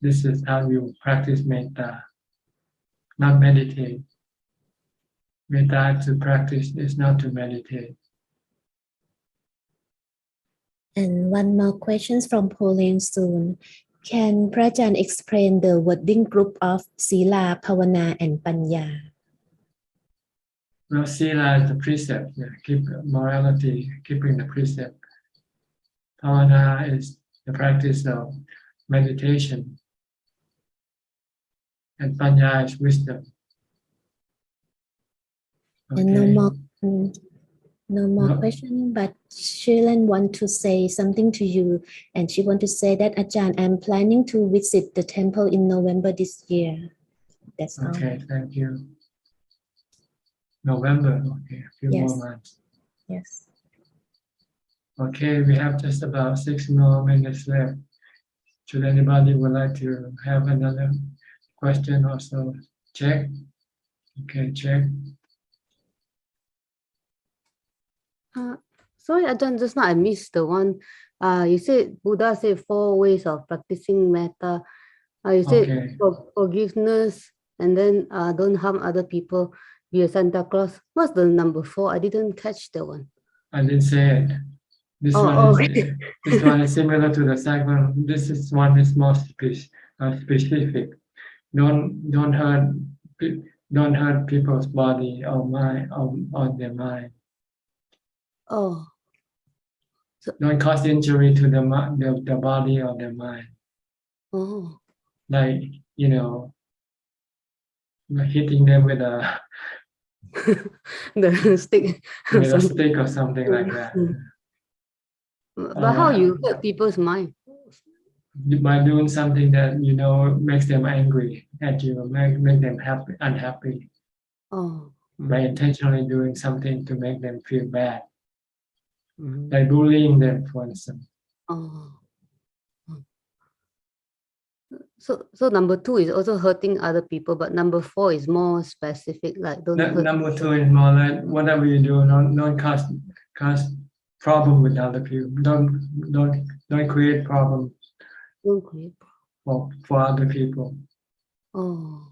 This is how you practice metta, not meditate. Metta to practice is not to meditate. And one more question from Pauline Soon. Can Prajan explain the wording group of Sila, Pavana, and Panya? Well, Sila is the precept, keep morality, keeping the precept. Pavana is the practice of meditation. And Panya is wisdom. Okay. And no more question, but Shilan want to say something to you, and she want to say that Ajaan, I'm planning to visit the temple in November this year. That's all. Okay, thank you. November, okay, a few more months. Yes. Okay, we have just about 6 more minutes left. Should anybody would like to have another question or so? Check. Okay, check. Sorry, Ajahn, just now I missed the one. You said Buddha said 4 ways of practicing metta. You said forgiveness, and then don't harm other people. Be a Santa Claus. What's the number 4? I didn't catch that one. I didn't say it. This one is similar to the second one. This one is more specific. Don't hurt people's body or mind or their mind. Oh. Don't cause injury to the body or the mind. Oh. Like, hitting them with a the stick. With a stick or something like that. But how you hurt people's mind? By doing something that makes them angry at you, make them unhappy. Oh. By intentionally doing something to make them feel bad. Like bullying them, for instance. Oh. So number 2 is also hurting other people, but number 4 is more specific, like don't hurt. Number 2 is more like whatever you do, don't cause problem with other people. Don't create problem Don't create. for other people. Oh,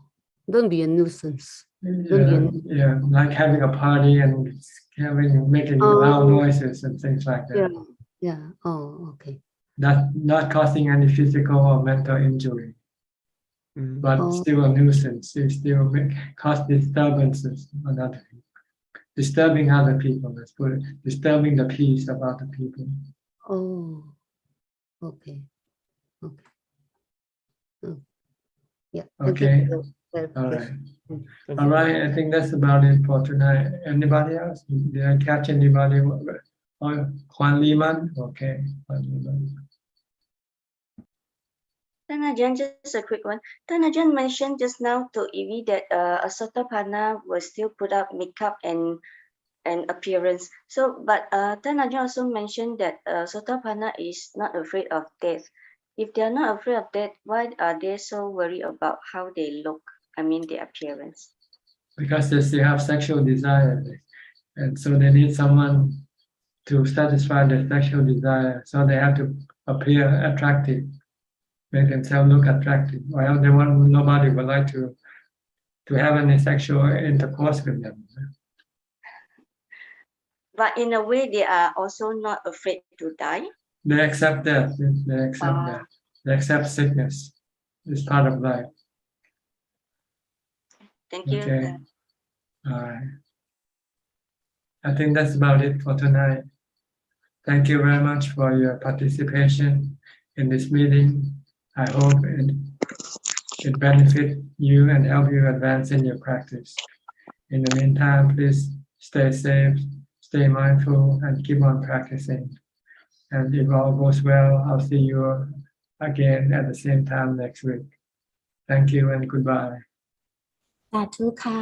don't be a nuisance. Don't be a Yeah, like having a party and making loud noises and things like that. Yeah. Oh, okay. Not causing any physical or mental injury, but still a nuisance. It still cause disturbances on other people. Disturbing other people, let's put it. Disturbing the peace of other people. Oh, okay. Yeah. Okay. All right. All right. I think that's about it for tonight. Anybody else? Did I catch anybody? Oh, Juan Liman. Okay. Juan Liman. Ajaan, just a quick one. Ajaan mentioned just now to Evie that a Sotapanna will still put up makeup and appearance. So, but Ajaan also mentioned that Sotapanna is not afraid of death. If they are not afraid of death, why are they so worried about how they look? I mean, their appearance. Because they still have sexual desire, and so they need someone to satisfy their sexual desire. So they have to appear attractive, make themselves look attractive. Well, nobody would like to have any sexual intercourse with them. But in a way, they are also not afraid to die. They accept that. They accept that. They accept sickness. It's part of life. Thank you. Okay. All right. I think that's about it for tonight. Thank you very much for your participation in this meeting. I hope it benefit you and help you advance in your practice. In the meantime, please stay safe, stay mindful, and keep on practicing. And if all goes well, I'll see you again at the same time next week. Thank you and goodbye. สาธุค่ะ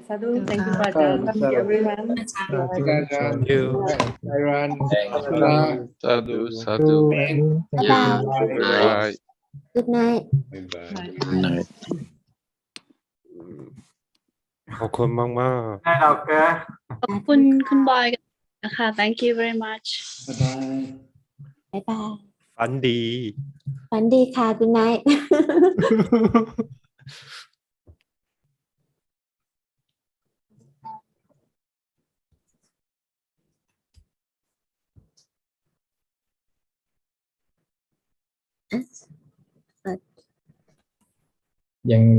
Sadhu, thank you, Ajaan. Thank you, everyone. Thank you. Sadhu. Bye. Good night. Good night. ขอบคุณมาก Hi, doctor. ขอบคุณคุณบอยนะคะ thank you very much บ๊ายบาย ๆฝันดี ฝันดีค่ะ Good night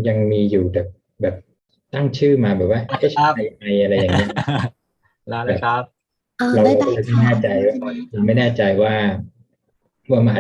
ยังมีอยู่แต่แบบตั้งชื่อมาแบบว่า HII อะไรอย่างเงี้ยลาเลยครับเราไม่แน่ใจว่ามัน